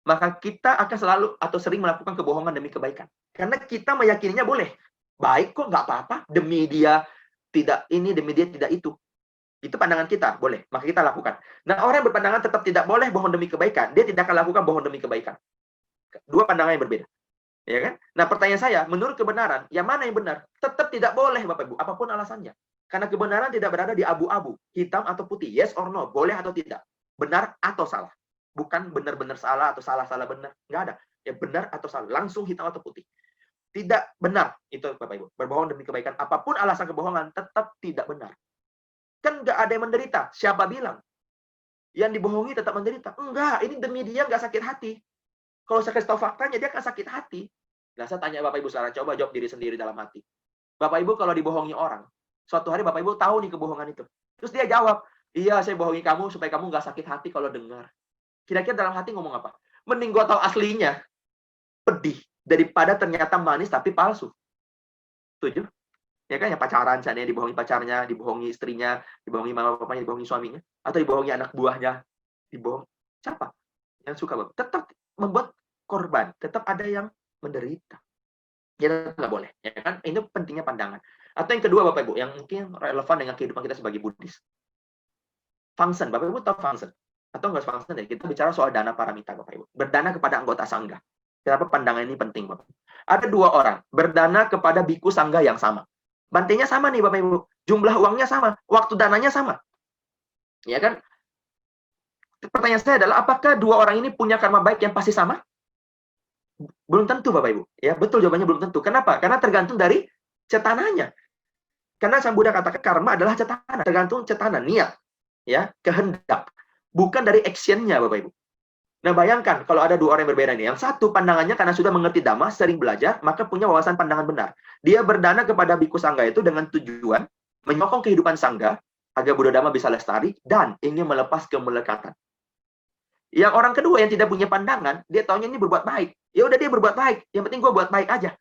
Speaker 1: maka kita akan selalu atau sering melakukan kebohongan demi kebaikan. Karena kita meyakininya boleh. Baik kok, nggak apa-apa. Demi dia tidak ini, demi dia tidak itu. Itu pandangan kita, boleh. Maka kita lakukan. Nah, orang yang berpandangan tetap tidak boleh bohong demi kebaikan. Dia tidak akan lakukan bohong demi kebaikan. Dua pandangan yang berbeda. Ya kan? Nah, pertanyaan saya, menurut kebenaran, yang mana yang benar? Tetap tidak boleh, Bapak Ibu, apapun alasannya. Karena kebenaran tidak berada di abu-abu, hitam atau putih, yes or no, boleh atau tidak, benar atau salah. Bukan benar-benar salah atau salah-salah benar. Nggak ada. Ya benar atau salah. Langsung hitam atau putih. Tidak benar. Itu Bapak Ibu. Berbohong demi kebaikan. Apapun alasan kebohongan, tetap tidak benar. Kan nggak ada yang menderita. Siapa bilang? Yang dibohongi tetap menderita. Enggak. Ini demi dia nggak sakit hati. Kalau saya kasih tahu faktanya, dia akan sakit hati. Nah, saya tanya Bapak Ibu sekarang. Coba jawab diri sendiri dalam hati. Bapak Ibu kalau dibohongi orang, suatu hari Bapak Ibu tahu nih kebohongan itu. Terus dia jawab, iya saya bohongi kamu supaya kamu nggak sakit hati kalau dengar. Kira-kira dalam hati ngomong apa? Mending gue tahu aslinya, pedih, daripada ternyata manis tapi palsu. Setuju? Ya kan, yang pacaran, seandainya dibohongi pacarnya, dibohongi istrinya, dibohongi mama papanya, dibohongi suaminya, atau dibohongi anak buahnya, dibohong. Siapa yang suka, Bapak? Tetap membuat korban, tetap ada yang menderita. Ya nggak boleh, ya kan? Ini pentingnya pandangan. Atau yang kedua, Bapak Ibu, yang mungkin relevan dengan kehidupan kita sebagai Buddhis. Function, Bapak Ibu tahu function? Atau nggak function ya? Kita bicara soal dana paramita, Bapak Ibu. Berdana kepada anggota sangga. Kenapa pandangan ini penting, Bapak? Ada 2 orang berdana kepada biku sangga yang sama. Bantenya sama nih, Bapak Ibu. Jumlah uangnya sama, waktu dananya sama. Ya kan? Pertanyaan saya adalah, apakah 2 orang ini punya karma baik yang pasti sama? Belum tentu, Bapak Ibu. Ya, betul jawabannya belum tentu. Kenapa? Karena tergantung dari cetananya. Karena Sang Buddha katakan karma adalah cetana, tergantung cetana, niat, ya, kehendak. Bukan dari action-nya, Bapak Ibu. Nah, bayangkan kalau ada 2 orang yang berbeda nih. Yang satu pandangannya karena sudah mengerti Dhamma, sering belajar, maka punya wawasan pandangan benar. Dia berdana kepada biku sangga itu dengan tujuan menyokong kehidupan sangga agar Buddha Dhamma bisa lestari dan ingin melepas kemelekatan. Yang orang kedua yang tidak punya pandangan, dia taunya ini berbuat baik. Ya udah dia berbuat baik, yang penting gue buat baik aja.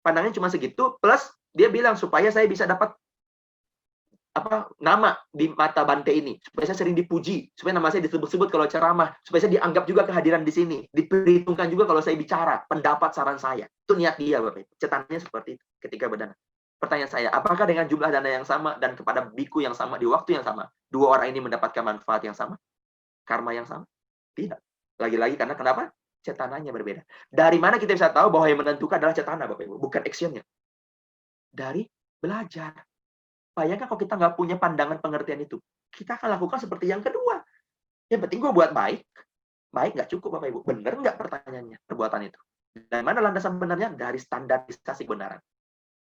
Speaker 1: Pandangannya cuma segitu, plus dia bilang supaya saya bisa dapat nama di mata Bante ini, supaya saya sering dipuji, supaya nama saya disebut-sebut kalau ceramah, supaya saya dianggap juga kehadiran di sini, diperhitungkan juga kalau saya bicara, pendapat saran saya. Itu niat dia, Bapak. Cetananya seperti itu ketika berdana. Pertanyaan saya, apakah dengan jumlah dana yang sama dan kepada biku yang sama di waktu yang sama, 2 orang ini mendapatkan manfaat yang sama? Karma yang sama? Tidak. Lagi-lagi karena kenapa? Cetananya berbeda. Dari mana kita bisa tahu bahwa yang menentukan adalah cetana, Bapak Ibu, bukan actionnya? Dari belajar. Bayangkan kalau kita nggak punya pandangan pengertian itu, kita akan lakukan seperti yang kedua. Yang penting gue buat baik. Baik nggak cukup, Bapak Ibu. Benar nggak pertanyaannya, perbuatan itu? Dari mana landasan benarnya? Dari standarisasi kebenaran.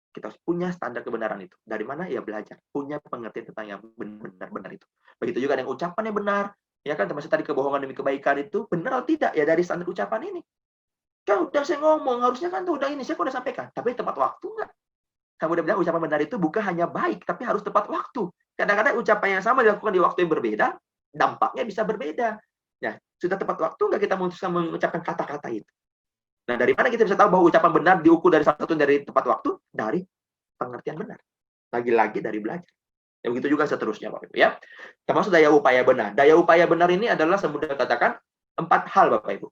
Speaker 1: Kita harus punya standar kebenaran itu. Dari mana? Ya belajar. Punya pengertian tentang yang benar-benar itu. Begitu juga dengan ucapan yang benar. Ya kan, termasuk tadi kebohongan demi kebaikan itu, benar atau tidak? Ya dari standar ucapan ini. Kan udah saya ngomong, harusnya kan tuh udah ini, saya udah sampaikan. Tapi tepat waktu nggak? Kamu udah bilang ucapan benar itu bukan hanya baik, tapi harus tepat waktu. Kadang-kadang ucapan yang sama dilakukan di waktu yang berbeda, dampaknya bisa berbeda. Nah, sudah tepat waktu nggak kita memutuskan mengucapkan kata-kata itu? Nah, dari mana kita bisa tahu bahwa ucapan benar diukur dari salah satu dari tepat waktu? Dari pengertian benar. Lagi-lagi dari belajar. Ya, begitu juga seterusnya, Bapak Ibu. Ya. Termasuk daya upaya benar. Daya upaya benar ini adalah semudah katakan 4 hal, Bapak Ibu.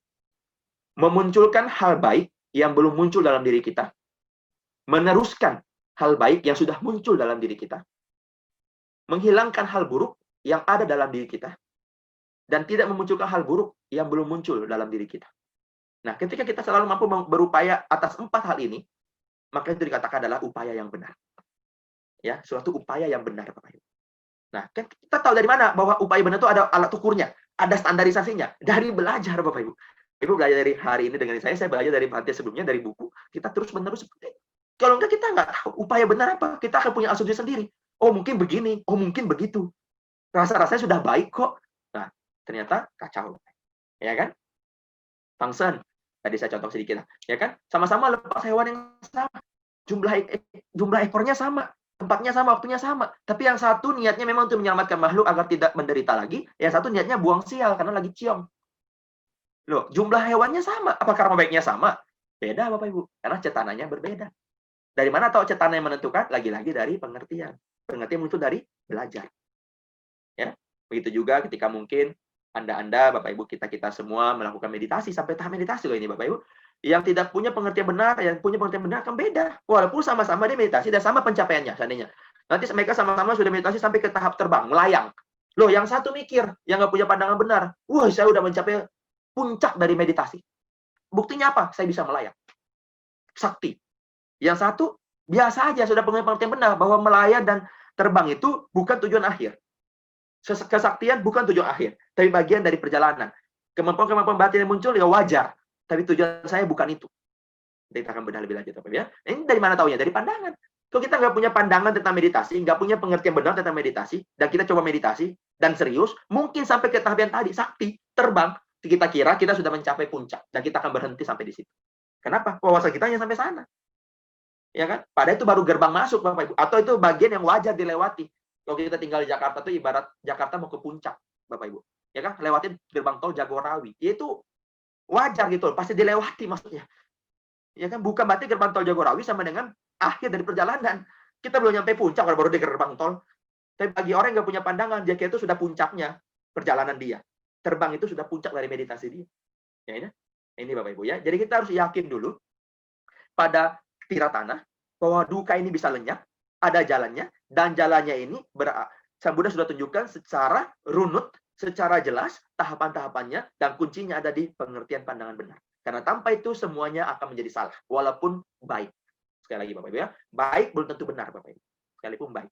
Speaker 1: Memunculkan hal baik yang belum muncul dalam diri kita. Meneruskan hal baik yang sudah muncul dalam diri kita. Menghilangkan hal buruk yang ada dalam diri kita. Dan tidak memunculkan hal buruk yang belum muncul dalam diri kita. Nah, ketika kita selalu mampu berupaya atas 4 hal ini, maka itu dikatakan adalah upaya yang benar. Ya, suatu upaya yang benar, Bapak Ibu. Nah, kan kita tahu dari mana bahwa upaya benar itu ada alat ukurnya, ada standarisasinya. Dari belajar, Bapak Ibu. Ibu belajar dari hari ini dengan saya belajar dari materi sebelumnya, dari buku. Kita terus-menerus seperti itu. Kalau enggak, kita nggak tahu upaya benar apa. Kita akan punya asumsi sendiri. Oh, mungkin begini. Oh, mungkin begitu. Rasa-rasanya sudah baik kok. Nah, ternyata kacau. Ya kan? Function. Tadi saya contoh sedikit. Ya kan? Sama-sama lepas hewan yang sama. Jumlah ekornya sama. Tempatnya sama, waktunya sama. Tapi yang satu niatnya memang untuk menyelamatkan makhluk agar tidak menderita lagi. Yang satu niatnya buang sial karena lagi ciong. Loh, jumlah hewannya sama. Apa karma baiknya sama? Beda, Bapak Ibu. Karena cetananya berbeda. Dari mana tahu cetana yang menentukan? Lagi-lagi dari pengertian. Pengertian muncul dari belajar. Ya, begitu juga ketika mungkin Anda, Bapak Ibu, kita semua melakukan meditasi sampai tahap meditasi loh ini, Bapak Ibu. Yang tidak punya pengertian benar, yang punya pengertian benar akan beda. Walaupun sama-sama dia meditasi dan sama pencapaiannya seandainya. Nanti mereka sama-sama sudah meditasi sampai ke tahap terbang, melayang. Loh, yang satu mikir, yang nggak punya pandangan benar. Wah, saya udah mencapai puncak dari meditasi. Buktinya apa? Saya bisa melayang. Sakti. Yang satu, biasa aja sudah punya pengertian benar bahwa melayang dan terbang itu bukan tujuan akhir. Kesaktian bukan tujuan akhir, tapi bagian dari perjalanan. Kemampuan-kemampuan batin yang muncul ya wajar, tapi tujuan saya bukan itu. Kita akan bedah lebih lanjut, ya. Ini dari mana taunya? Dari pandangan. Kalau kita nggak punya pandangan tentang meditasi, nggak punya pengertian benar tentang meditasi, dan kita coba meditasi, dan serius, mungkin sampai ke tahap yang tadi, sakti, terbang, kita kira kita sudah mencapai puncak, dan kita akan berhenti sampai di situ. Kenapa? Wawasan kita hanya sampai sana. Ya kan? Padahal itu baru gerbang masuk, Bapak Ibu. Atau itu bagian yang wajar dilewati. Kalau kita tinggal di Jakarta itu ibarat Jakarta mau ke puncak, Bapak Ibu. Ya kan? Lewatin gerbang tol Jagorawi. Itu wajar gitu, pasti dilewati maksudnya. Ya kan? Bukan berarti gerbang tol Jagorawi sama dengan akhir dari perjalanan. Kita belum nyampe puncak, baru di gerbang tol. Tapi bagi orang yang nggak punya pandangan, dia kira itu sudah puncaknya perjalanan dia. Terbang itu sudah puncak dari meditasi dia. Ya, ini Bapak Ibu ya. Jadi kita harus yakin dulu pada tiratanah bahwa duka ini bisa lenyap, ada jalannya, dan jalannya ini Sang Buddha sudah tunjukkan secara runut, secara jelas tahapan-tahapannya, dan kuncinya ada di pengertian pandangan benar. Karena tanpa itu semuanya akan menjadi salah, walaupun baik. Sekali lagi Bapak Ibu ya, baik belum tentu benar Bapak Ibu. Sekalipun baik.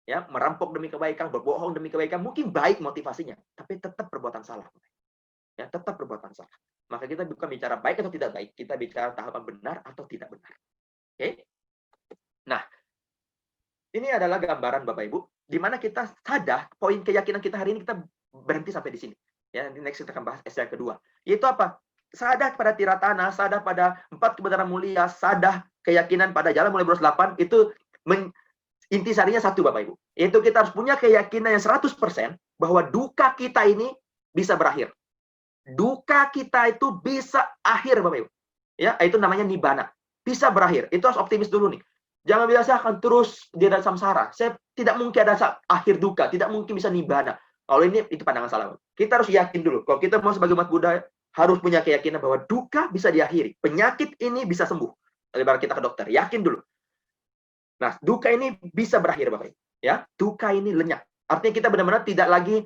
Speaker 1: Ya, merampok demi kebaikan, berbohong demi kebaikan, mungkin baik motivasinya, tapi tetap perbuatan salah. Ya, tetap perbuatan salah. Maka kita bukan bicara baik atau tidak baik, kita bicara tahapan benar atau tidak benar. Oke? Nah, ini adalah gambaran Bapak Ibu, di mana kita sadar poin keyakinan kita hari ini kita berhenti sampai di sini. Ya, nanti next kita akan bahas yang kedua. Yaitu apa? Sadar pada tiratana, sadar pada 4 kebenaran mulia, sadar keyakinan pada jalan mulai beros 8, itu intisarinya satu Bapak Ibu. Yaitu kita harus punya keyakinan yang 100% bahwa duka kita ini bisa berakhir. Duka kita itu bisa akhir Bapak Ibu. Ya, itu namanya nibbana. Bisa berakhir. Itu harus optimis dulu nih. Jangan bilang saya akan terus di dalam samsara. Saya tidak mungkin ada akhir duka, tidak mungkin bisa nibbana. Kalau ini itu pandangan salah. Kita harus yakin dulu. Kalau kita mau sebagai umat Buddha harus punya keyakinan bahwa duka bisa diakhiri. Penyakit ini bisa sembuh. Daripada kita ke dokter, yakin dulu. Nah, duka ini bisa berakhir Bapak Ibu. Ya, duka ini lenyap. Artinya kita benar-benar tidak lagi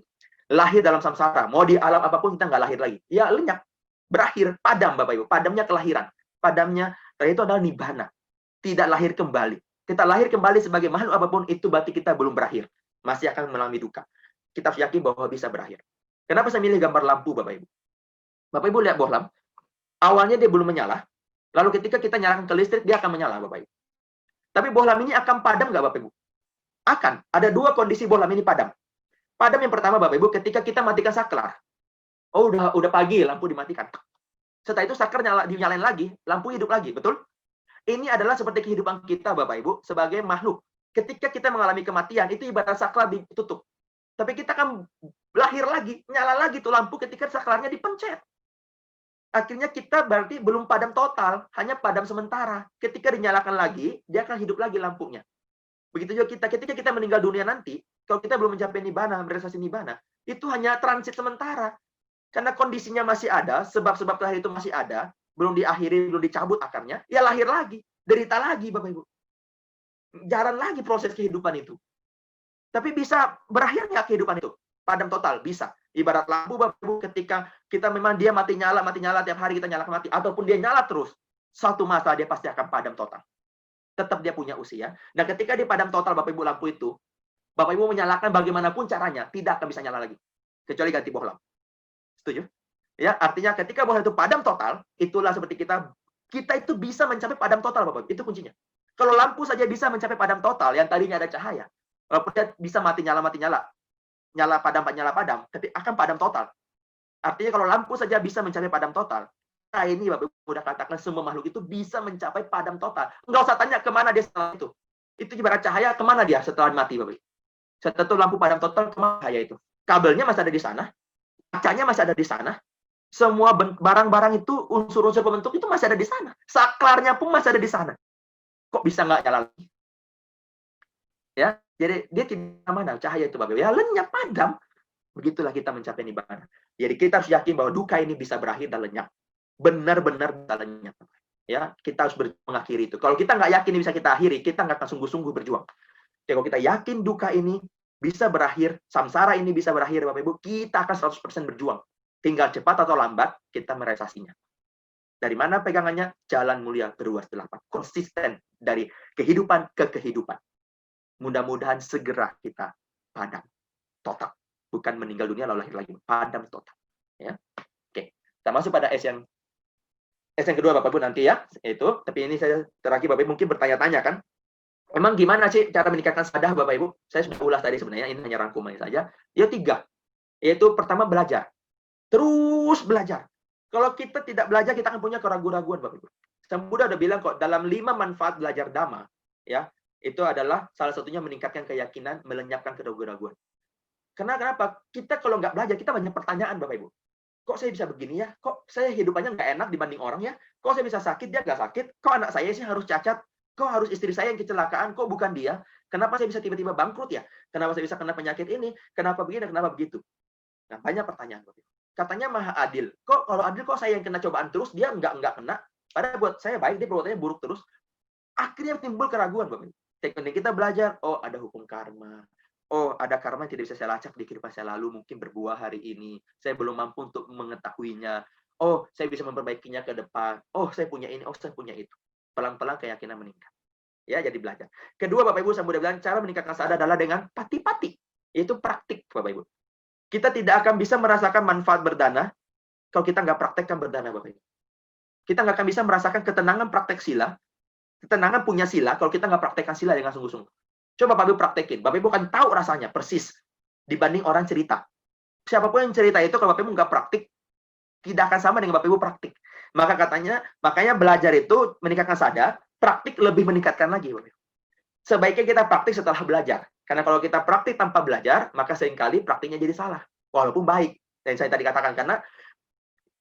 Speaker 1: lahir dalam samsara. Mau di alam apapun kita nggak lahir lagi. Ya, lenyap. Berakhir, padam Bapak Ibu. Padamnya kelahiran. Padamnya, itu adalah nibbana. Tidak lahir kembali. Kita lahir kembali sebagai makhluk apapun, itu berarti kita belum berakhir. Masih akan mengalami duka. Kita harus yakin bahwa bisa berakhir. Kenapa saya milih gambar lampu Bapak Ibu? Bapak Ibu lihat bohlam. Awalnya dia belum menyala. Lalu ketika kita nyalakan ke listrik, dia akan menyala Bapak Ibu. Tapi bohlam ini akan padam nggak Bapak Ibu? Akan. Ada dua kondisi bohlam ini padam. Padam yang pertama Bapak Ibu, ketika kita matikan saklar. Oh, udah pagi, lampu dimatikan. Setelah itu saklar dinyalain lagi, lampu hidup lagi, betul? Ini adalah seperti kehidupan kita Bapak Ibu sebagai makhluk. Ketika kita mengalami kematian, itu ibarat saklar ditutup. Tapi kita akan lahir lagi, nyala lagi tuh lampu ketika saklarnya dipencet. Akhirnya kita berarti belum padam total, hanya padam sementara. Ketika dinyalakan lagi, dia akan hidup lagi lampunya. Begitu juga kita, ketika kita meninggal dunia nanti, kalau kita belum mencapai nibbana, realisasi nibbana, itu hanya transit sementara. Karena kondisinya masih ada, sebab-sebab terakhir itu masih ada, belum diakhiri, belum dicabut akarnya, ya lahir lagi, derita lagi Bapak Ibu. Jalan lagi proses kehidupan itu. Tapi bisa berakhir nggak kehidupan itu? Padam total, bisa. Ibarat lampu Bapak Ibu, ketika kita memang dia mati nyala, tiap hari kita nyalakan mati, ataupun dia nyala terus, suatu masa dia pasti akan padam total. Tetap dia punya usia. Dan ketika dia padam total Bapak Ibu lampu itu, Bapak Ibu menyalakan bagaimanapun caranya, tidak akan bisa nyala lagi. Kecuali ganti bohlam. Setuju? Ya, artinya ketika bohlam itu padam total, itulah seperti kita itu bisa mencapai padam total Bapak Ibu. Itu kuncinya. Kalau lampu saja bisa mencapai padam total, yang tadinya ada cahaya, walaupun dia bisa mati nyala, nyala padam, tapi akan padam total. Artinya kalau lampu saja bisa mencapai padam total, nah ini Bapak Ibu udah katakan semua makhluk itu bisa mencapai padam total. Nggak usah tanya kemana dia setelah itu. Itu ibarat cahaya, kemana dia setelah mati Bapak Ibu. Setelah itu lampu padam total, kemana cahaya itu? Kabelnya masih ada di sana, kacanya masih ada di sana, semua barang-barang itu, unsur-unsur pembentuk itu masih ada di sana. Saklarnya pun masih ada di sana. Kok bisa nggak nyala lagi? Ya, jadi dia tidak mana cahaya itu Bapak Ibu. Ya lenyap, padam. Begitulah kita mencapai nibbana. Jadi kita harus yakin bahwa duka ini bisa berakhir dan lenyap. Benar-benar bisa lenyap. Ya, kita harus mengakhiri itu. Kalau kita nggak yakin ini bisa kita akhiri, kita nggak akan sungguh-sungguh berjuang. Jadi kalau kita yakin duka ini bisa berakhir, samsara ini bisa berakhir Bapak Ibu, kita akan 100% berjuang. Tinggal cepat atau lambat, kita merealisasinya. Dari mana pegangannya? Jalan mulia beruas 8. Konsisten dari kehidupan ke kehidupan. Mudah-mudahan segera kita padam total. Bukan meninggal dunia lalu lahir lagi. Padam total. Ya. Oke. Kita masuk pada S yang kedua Bapak Ibu nanti ya. Itu. Tapi ini saya terakhir Bapak Ibu mungkin bertanya-tanya kan. Emang gimana sih cara meningkatkan sadar Bapak Ibu? Saya sudah ulas tadi sebenarnya. Ini hanya rangkuman saja. Ya 3. Yaitu pertama belajar. Terus belajar. Kalau kita tidak belajar, kita akan punya keraguan-raguan, Bapak Ibu. Sang Buddha udah bilang kok, dalam 5 manfaat belajar Dhamma, ya, itu adalah salah satunya meningkatkan keyakinan, melenyapkan keraguan-raguan. Kenapa? Kita kalau nggak belajar, kita banyak pertanyaan, Bapak Ibu. Kok saya bisa begini ya? Kok saya hidupannya nggak enak dibanding orang ya? Kok saya bisa sakit, dia nggak sakit? Kok anak saya sih harus cacat? Kok harus istri saya yang kecelakaan, kok bukan dia? Kenapa saya bisa tiba-tiba bangkrut ya? Kenapa saya bisa kena penyakit ini? Kenapa begini, kenapa begitu? Nah, banyak pertanyaan. Katanya Maha Adil. Kok kalau adil kok saya yang kena cobaan terus, dia enggak kena? Padahal buat saya baik, dia perbuatannya buruk terus. Akhirnya timbul keraguan, Bapak. Teknik kita belajar, oh ada hukum karma. Oh, ada karma yang tidak bisa saya lacak di kehidupan saya lalu, mungkin berbuah hari ini. Saya belum mampu untuk mengetahuinya. Oh, saya bisa memperbaikinya ke depan. Oh, saya punya ini, oh, saya punya itu. Pelan-pelan keyakinan meningkat. Ya, jadi belajar. Kedua, Bapak Ibu, saya mudah bilang, cara meningkatkan sadar adalah dengan pati-pati. Yaitu praktik, Bapak Ibu. Kita tidak akan bisa merasakan manfaat berdana kalau kita nggak praktekkan berdana, Bapak Ibu. Kita nggak akan bisa merasakan ketenangan praktek sila, ketenangan punya sila, kalau kita nggak praktekkan sila dengan sungguh-sungguh. Coba Bapak Ibu praktekin. Bapak Ibu akan tahu rasanya persis dibanding orang cerita. Siapapun yang cerita itu, kalau Bapak Ibu nggak praktik, tidak akan sama dengan Bapak Ibu praktik. Makanya belajar itu meningkatkan sadar, praktik lebih meningkatkan lagi, Bapak Ibu. Sebaiknya kita praktik setelah belajar. Karena kalau kita praktik tanpa belajar, maka seringkali praktiknya jadi salah. Walaupun baik. Dan saya tadi katakan, karena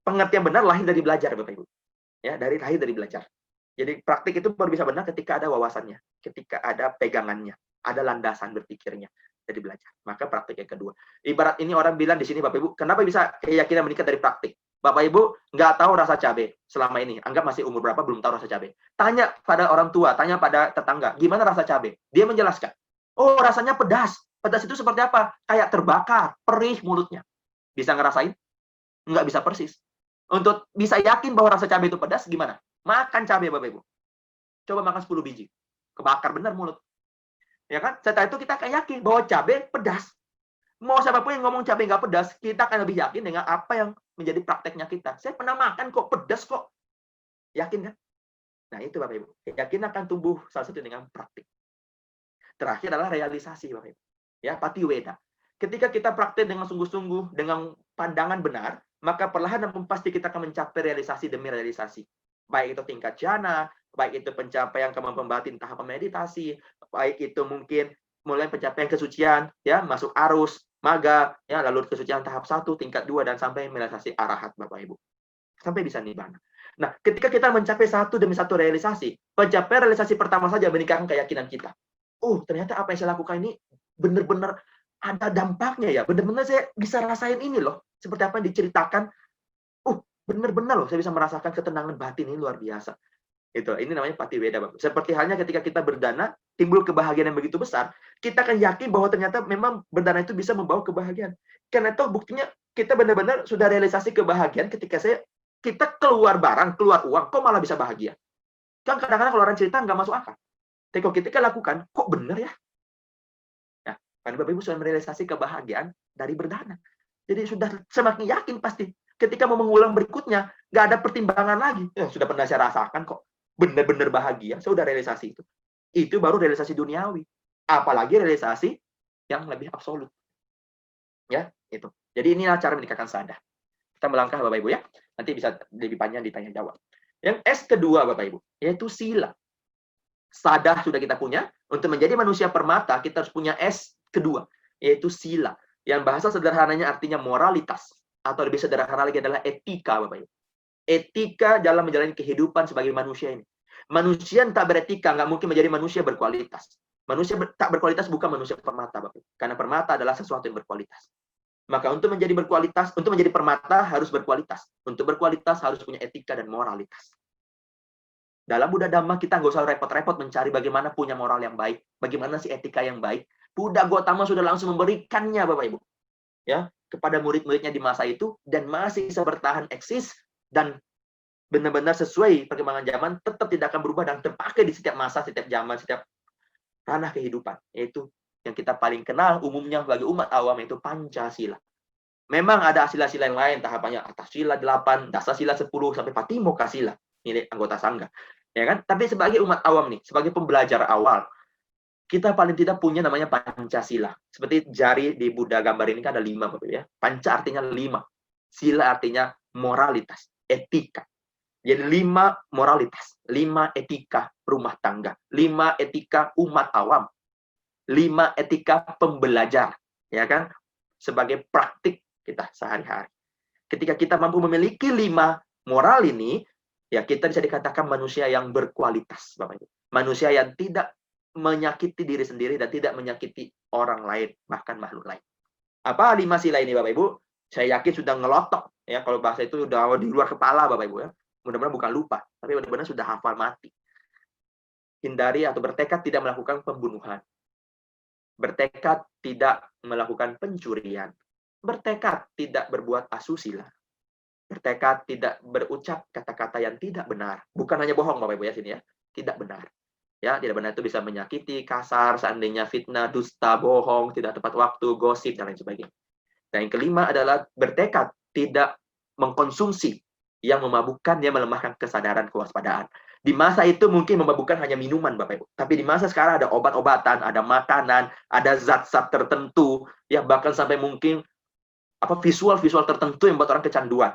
Speaker 1: pengertian benar lahir dari belajar, Bapak Ibu. Ya, lahir dari belajar. Jadi praktik itu baru bisa benar ketika ada wawasannya, ketika ada pegangannya, ada landasan berpikirnya. Jadi belajar. Maka praktik yang kedua. Ibarat ini orang bilang di sini, Bapak Ibu, kenapa bisa keyakinan meningkat dari praktik? Bapak Ibu nggak tahu rasa cabai selama ini. Anggap masih umur berapa belum tahu rasa cabai. Tanya pada orang tua, tanya pada tetangga, gimana rasa cabai? Dia menjelaskan. Oh, rasanya pedas. Pedas itu seperti apa? Kayak terbakar, perih mulutnya. Bisa ngerasain? Nggak bisa persis. Untuk bisa yakin bahwa rasa cabai itu pedas, gimana? Makan cabai, Bapak Ibu. Coba makan 10 biji. Kebakar benar mulut. Ya kan? Setelah itu kita akan yakin bahwa cabai pedas. Mau siapapun yang ngomong cabai nggak pedas, kita akan lebih yakin dengan apa yang menjadi prakteknya kita. Saya pernah makan kok, pedas kok. Yakin kan? Nah, itu Bapak Ibu. Yakin akan tumbuh salah satu dengan praktik. Terakhir adalah realisasi, Bapak Ibu. Ya, patiweda. Ketika kita praktek dengan sungguh-sungguh, dengan pandangan benar, maka perlahan dan pasti kita akan mencapai realisasi demi realisasi. Baik itu tingkat jana, baik itu pencapaian kemampuan batin tahap meditasi, baik itu mungkin mulai pencapaian kesucian, ya masuk arus, maga, ya lalu kesucian tahap 1, tingkat 2, dan sampai realisasi arahat, Bapak Ibu. Sampai bisa nibbana. Nah, ketika kita mencapai satu demi satu realisasi, pencapaian realisasi pertama saja meningkatkan keyakinan kita. Oh, ternyata apa yang saya lakukan ini benar-benar ada dampaknya ya. Benar-benar saya bisa rasain ini loh. Seperti apa yang diceritakan. Benar-benar loh saya bisa merasakan ketenangan batin ini luar biasa. Ini namanya patiweda, Bapak. Seperti halnya ketika kita berdana, timbul kebahagiaan yang begitu besar, kita akan yakin bahwa ternyata memang berdana itu bisa membawa kebahagiaan. Karena itu buktinya kita benar-benar sudah realisasi kebahagiaan ketika kita keluar barang, keluar uang, kok malah bisa bahagia. Kan kadang-kadang kalau orang cerita nggak masuk akal. Tapi kalau kita lakukan, kok benar ya? Nah, karena Bapak Ibu sudah merealisasi kebahagiaan dari berdana. Jadi sudah semakin yakin pasti. Ketika mau mengulang berikutnya, nggak ada pertimbangan lagi. Sudah pernah saya rasakan kok. Benar-benar bahagia, saya sudah realisasi itu. Itu baru realisasi duniawi. Apalagi realisasi yang lebih absolut. Ya, itu. Jadi inilah cara meningkatkan sadar. Kita melangkah, Bapak Ibu ya. Nanti bisa lebih panjang ditanya jawab. Yang S kedua, Bapak Ibu, yaitu sila. Sadar sudah kita punya. Untuk menjadi manusia permata, kita harus punya S kedua, yaitu sila. Yang bahasa sederhananya artinya moralitas. Atau lebih sederhana lagi adalah etika, Bapak Ibu. Etika dalam menjalani kehidupan sebagai manusia ini. Manusia yang tak beretika nggak mungkin menjadi manusia berkualitas. Manusia tak berkualitas bukan manusia permata, Bapak Ibu. Karena permata adalah sesuatu yang berkualitas. Maka untuk menjadi berkualitas, untuk menjadi permata harus berkualitas. Untuk berkualitas harus punya etika dan moralitas. Dalam Buddha Dhamma kita nggak usah repot-repot mencari bagaimana punya moral yang baik, bagaimana sih etika yang baik. Buddha Gautama sudah langsung memberikannya, Bapak Ibu. Ya, kepada murid-muridnya di masa itu, dan masih bisa bertahan eksis, dan benar-benar sesuai perkembangan zaman, tetap tidak akan berubah dan terpakai di setiap masa, setiap zaman, setiap ranah kehidupan. Yaitu yang kita paling kenal umumnya bagi umat awam, yaitu Pancasila. Memang ada sila-sila yang lain, tahapannya atas sila 8, dasar sila 10, sampai Patimokkha sila, milik anggota Sangga. Ya kan? Tapi sebagai umat awam nih, sebagai pembelajar awal, kita paling tidak punya namanya Pancasila. Seperti jari di Buddha gambar ini kan ada 5, Bapak ya. Panca artinya 5. Sila artinya moralitas, etika. Jadi 5 moralitas, 5 etika rumah tangga, 5 etika umat awam, 5 etika pembelajar, ya kan? Sebagai praktik kita sehari-hari. Ketika kita mampu memiliki 5 moral ini, ya kita bisa dikatakan manusia yang berkualitas, Bapak Ibu. Manusia yang tidak menyakiti diri sendiri dan tidak menyakiti orang lain, bahkan makhluk lain. Apa 5 sila ini Bapak Ibu? Saya yakin sudah ngelotok ya, kalau bahasa itu udah di luar kepala Bapak Ibu ya. Mudah-mudahan bukan lupa, tapi benar-benar sudah hafal mati. Hindari atau bertekad tidak melakukan pembunuhan. Bertekad tidak melakukan pencurian. Bertekad tidak berbuat asusila. Bertekad tidak berucap kata-kata yang tidak benar. Bukan hanya bohong Bapak Ibu ya sini ya. Tidak benar. Ya, tidak benar itu bisa menyakiti, kasar, seandainya fitnah, dusta, bohong, tidak tepat waktu, gosip, dan lain sebagainya. Dan yang kelima adalah bertekad tidak mengkonsumsi yang memabukkan, yang melemahkan kesadaran kewaspadaan. Di masa itu mungkin memabukkan hanya minuman, Bapak Ibu. Tapi di masa sekarang ada obat-obatan, ada makanan, ada zat-zat tertentu, ya bahkan sampai mungkin visual-visual tertentu yang membuat orang kecanduan.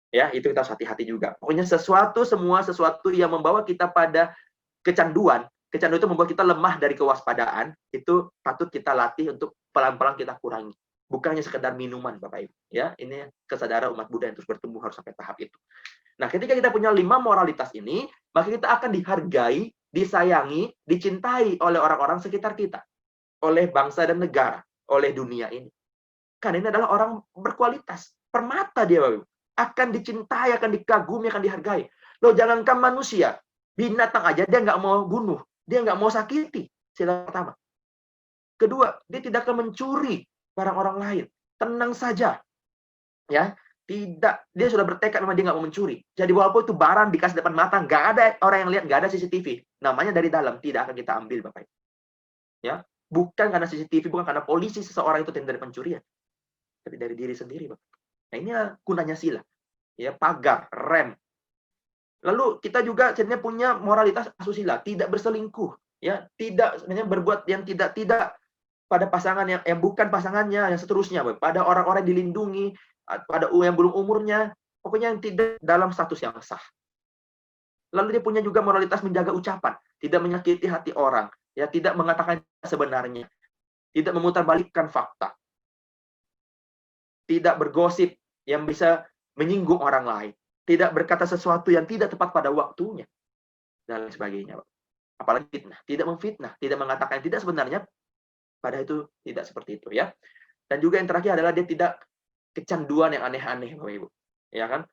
Speaker 1: Ya, itu kita harus hati-hati juga. Pokoknya semua sesuatu yang membawa kita pada kecanduan itu membuat kita lemah dari kewaspadaan, itu patut kita latih untuk pelan-pelan kita kurangi. Bukan hanya sekedar minuman, Bapak Ibu. Ya, ini kesadaran umat Buddha yang terus bertumbuh harus sampai tahap itu. Nah, ketika kita punya 5 moralitas ini, maka kita akan dihargai, disayangi, dicintai oleh orang-orang sekitar kita, oleh bangsa dan negara, oleh dunia ini. Karena ini adalah orang berkualitas, permata dia, Bapak Ibu. Akan dicintai, akan dikagumi, akan dihargai. Loh, jangankan manusia, binatang aja dia nggak mau bunuh, dia nggak mau sakiti. Sila pertama. Kedua, dia tidak akan mencuri barang orang lain. Tenang saja, ya. Tidak, dia sudah bertekad memang dia nggak mau mencuri. Jadi walaupun itu barang dikasih depan mata, nggak ada orang yang lihat, nggak ada CCTV. Namanya dari dalam, tidak akan kita ambil, Bapak Ibu. Ya, bukan karena CCTV, bukan karena polisi seseorang itu tindak pencurian, tapi dari diri sendiri, Bapak. Nah, inilah gunanya sila. Ya, pagar, rem. Lalu kita juga sebenarnya punya moralitas asusila, tidak berselingkuh, ya, tidak sebenarnya berbuat yang tidak pada pasangan yang bukan pasangannya, yang seterusnya, pada orang-orang dilindungi, pada yang belum umurnya, pokoknya yang tidak dalam status yang sah. Lalu dia punya juga moralitas menjaga ucapan, tidak menyakiti hati orang, ya, tidak mengatakan sebenarnya, tidak memutarbalikkan fakta, tidak bergosip yang bisa menyinggung orang lain, tidak berkata sesuatu yang tidak tepat pada waktunya, dan lain sebagainya. Apalagi fitnah, tidak memfitnah, tidak mengatakan yang tidak sebenarnya, pada itu tidak seperti itu ya. Dan juga yang terakhir adalah dia tidak kecanduan yang aneh-aneh, Bapak Ibu. Ya kan?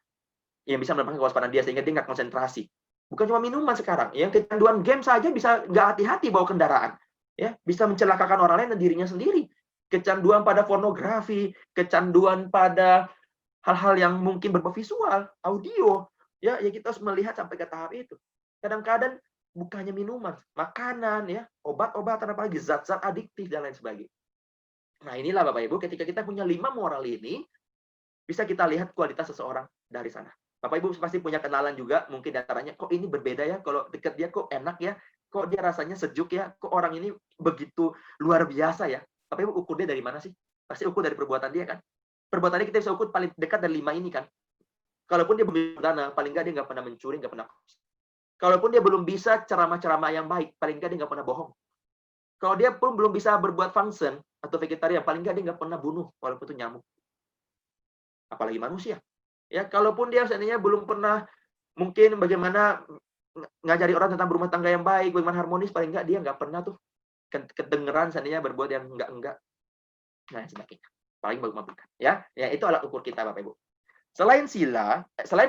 Speaker 1: Yang bisa melemahkan kewaspadaan dia sehingga dia nggak konsentrasi. Bukan cuma minuman sekarang, yang kecanduan game saja bisa nggak hati-hati bawa kendaraan. Ya, bisa mencelakakan orang lain dan dirinya sendiri. Kecanduan pada pornografi, kecanduan pada hal-hal yang mungkin berupa visual, audio, ya kita harus melihat sampai ke tahap itu. Kadang-kadang bukan hanya minuman, makanan, ya, obat-obatan, apalagi zat-zat adiktif dan lain sebagainya. Nah, inilah Bapak Ibu, ketika kita punya 5 moral ini, bisa kita lihat kualitas seseorang dari sana. Bapak Ibu pasti punya kenalan juga, mungkin diantaranya, kok ini berbeda ya, kalau dekat dia kok enak ya, kok dia rasanya sejuk ya, kok orang ini begitu luar biasa ya. Bapak Ibu ukur dia dari mana sih? Pasti ukur dari perbuatan dia kan? Perbuatannya kita bisa ukur paling dekat dari 5 ini kan. Kalaupun dia belum dana, paling nggak dia nggak pernah mencuri, nggak pernah. Kalaupun dia belum bisa ceramah-ceramah yang baik, paling nggak dia nggak pernah bohong. Kalau dia pun belum bisa berbuat function atau vegetarian, paling nggak dia nggak pernah bunuh, walaupun itu nyamuk. Apalagi manusia. Ya, kalaupun dia seandainya belum pernah mungkin bagaimana ngajari orang tentang berumah tangga yang baik, bagaimana harmonis, paling nggak dia nggak pernah tuh kedengeran seandainya berbuat yang enggak. Nah, sebagainya. Paling bagus mabukkan. Ya, itu alat ukur kita, Bapak Ibu. Selain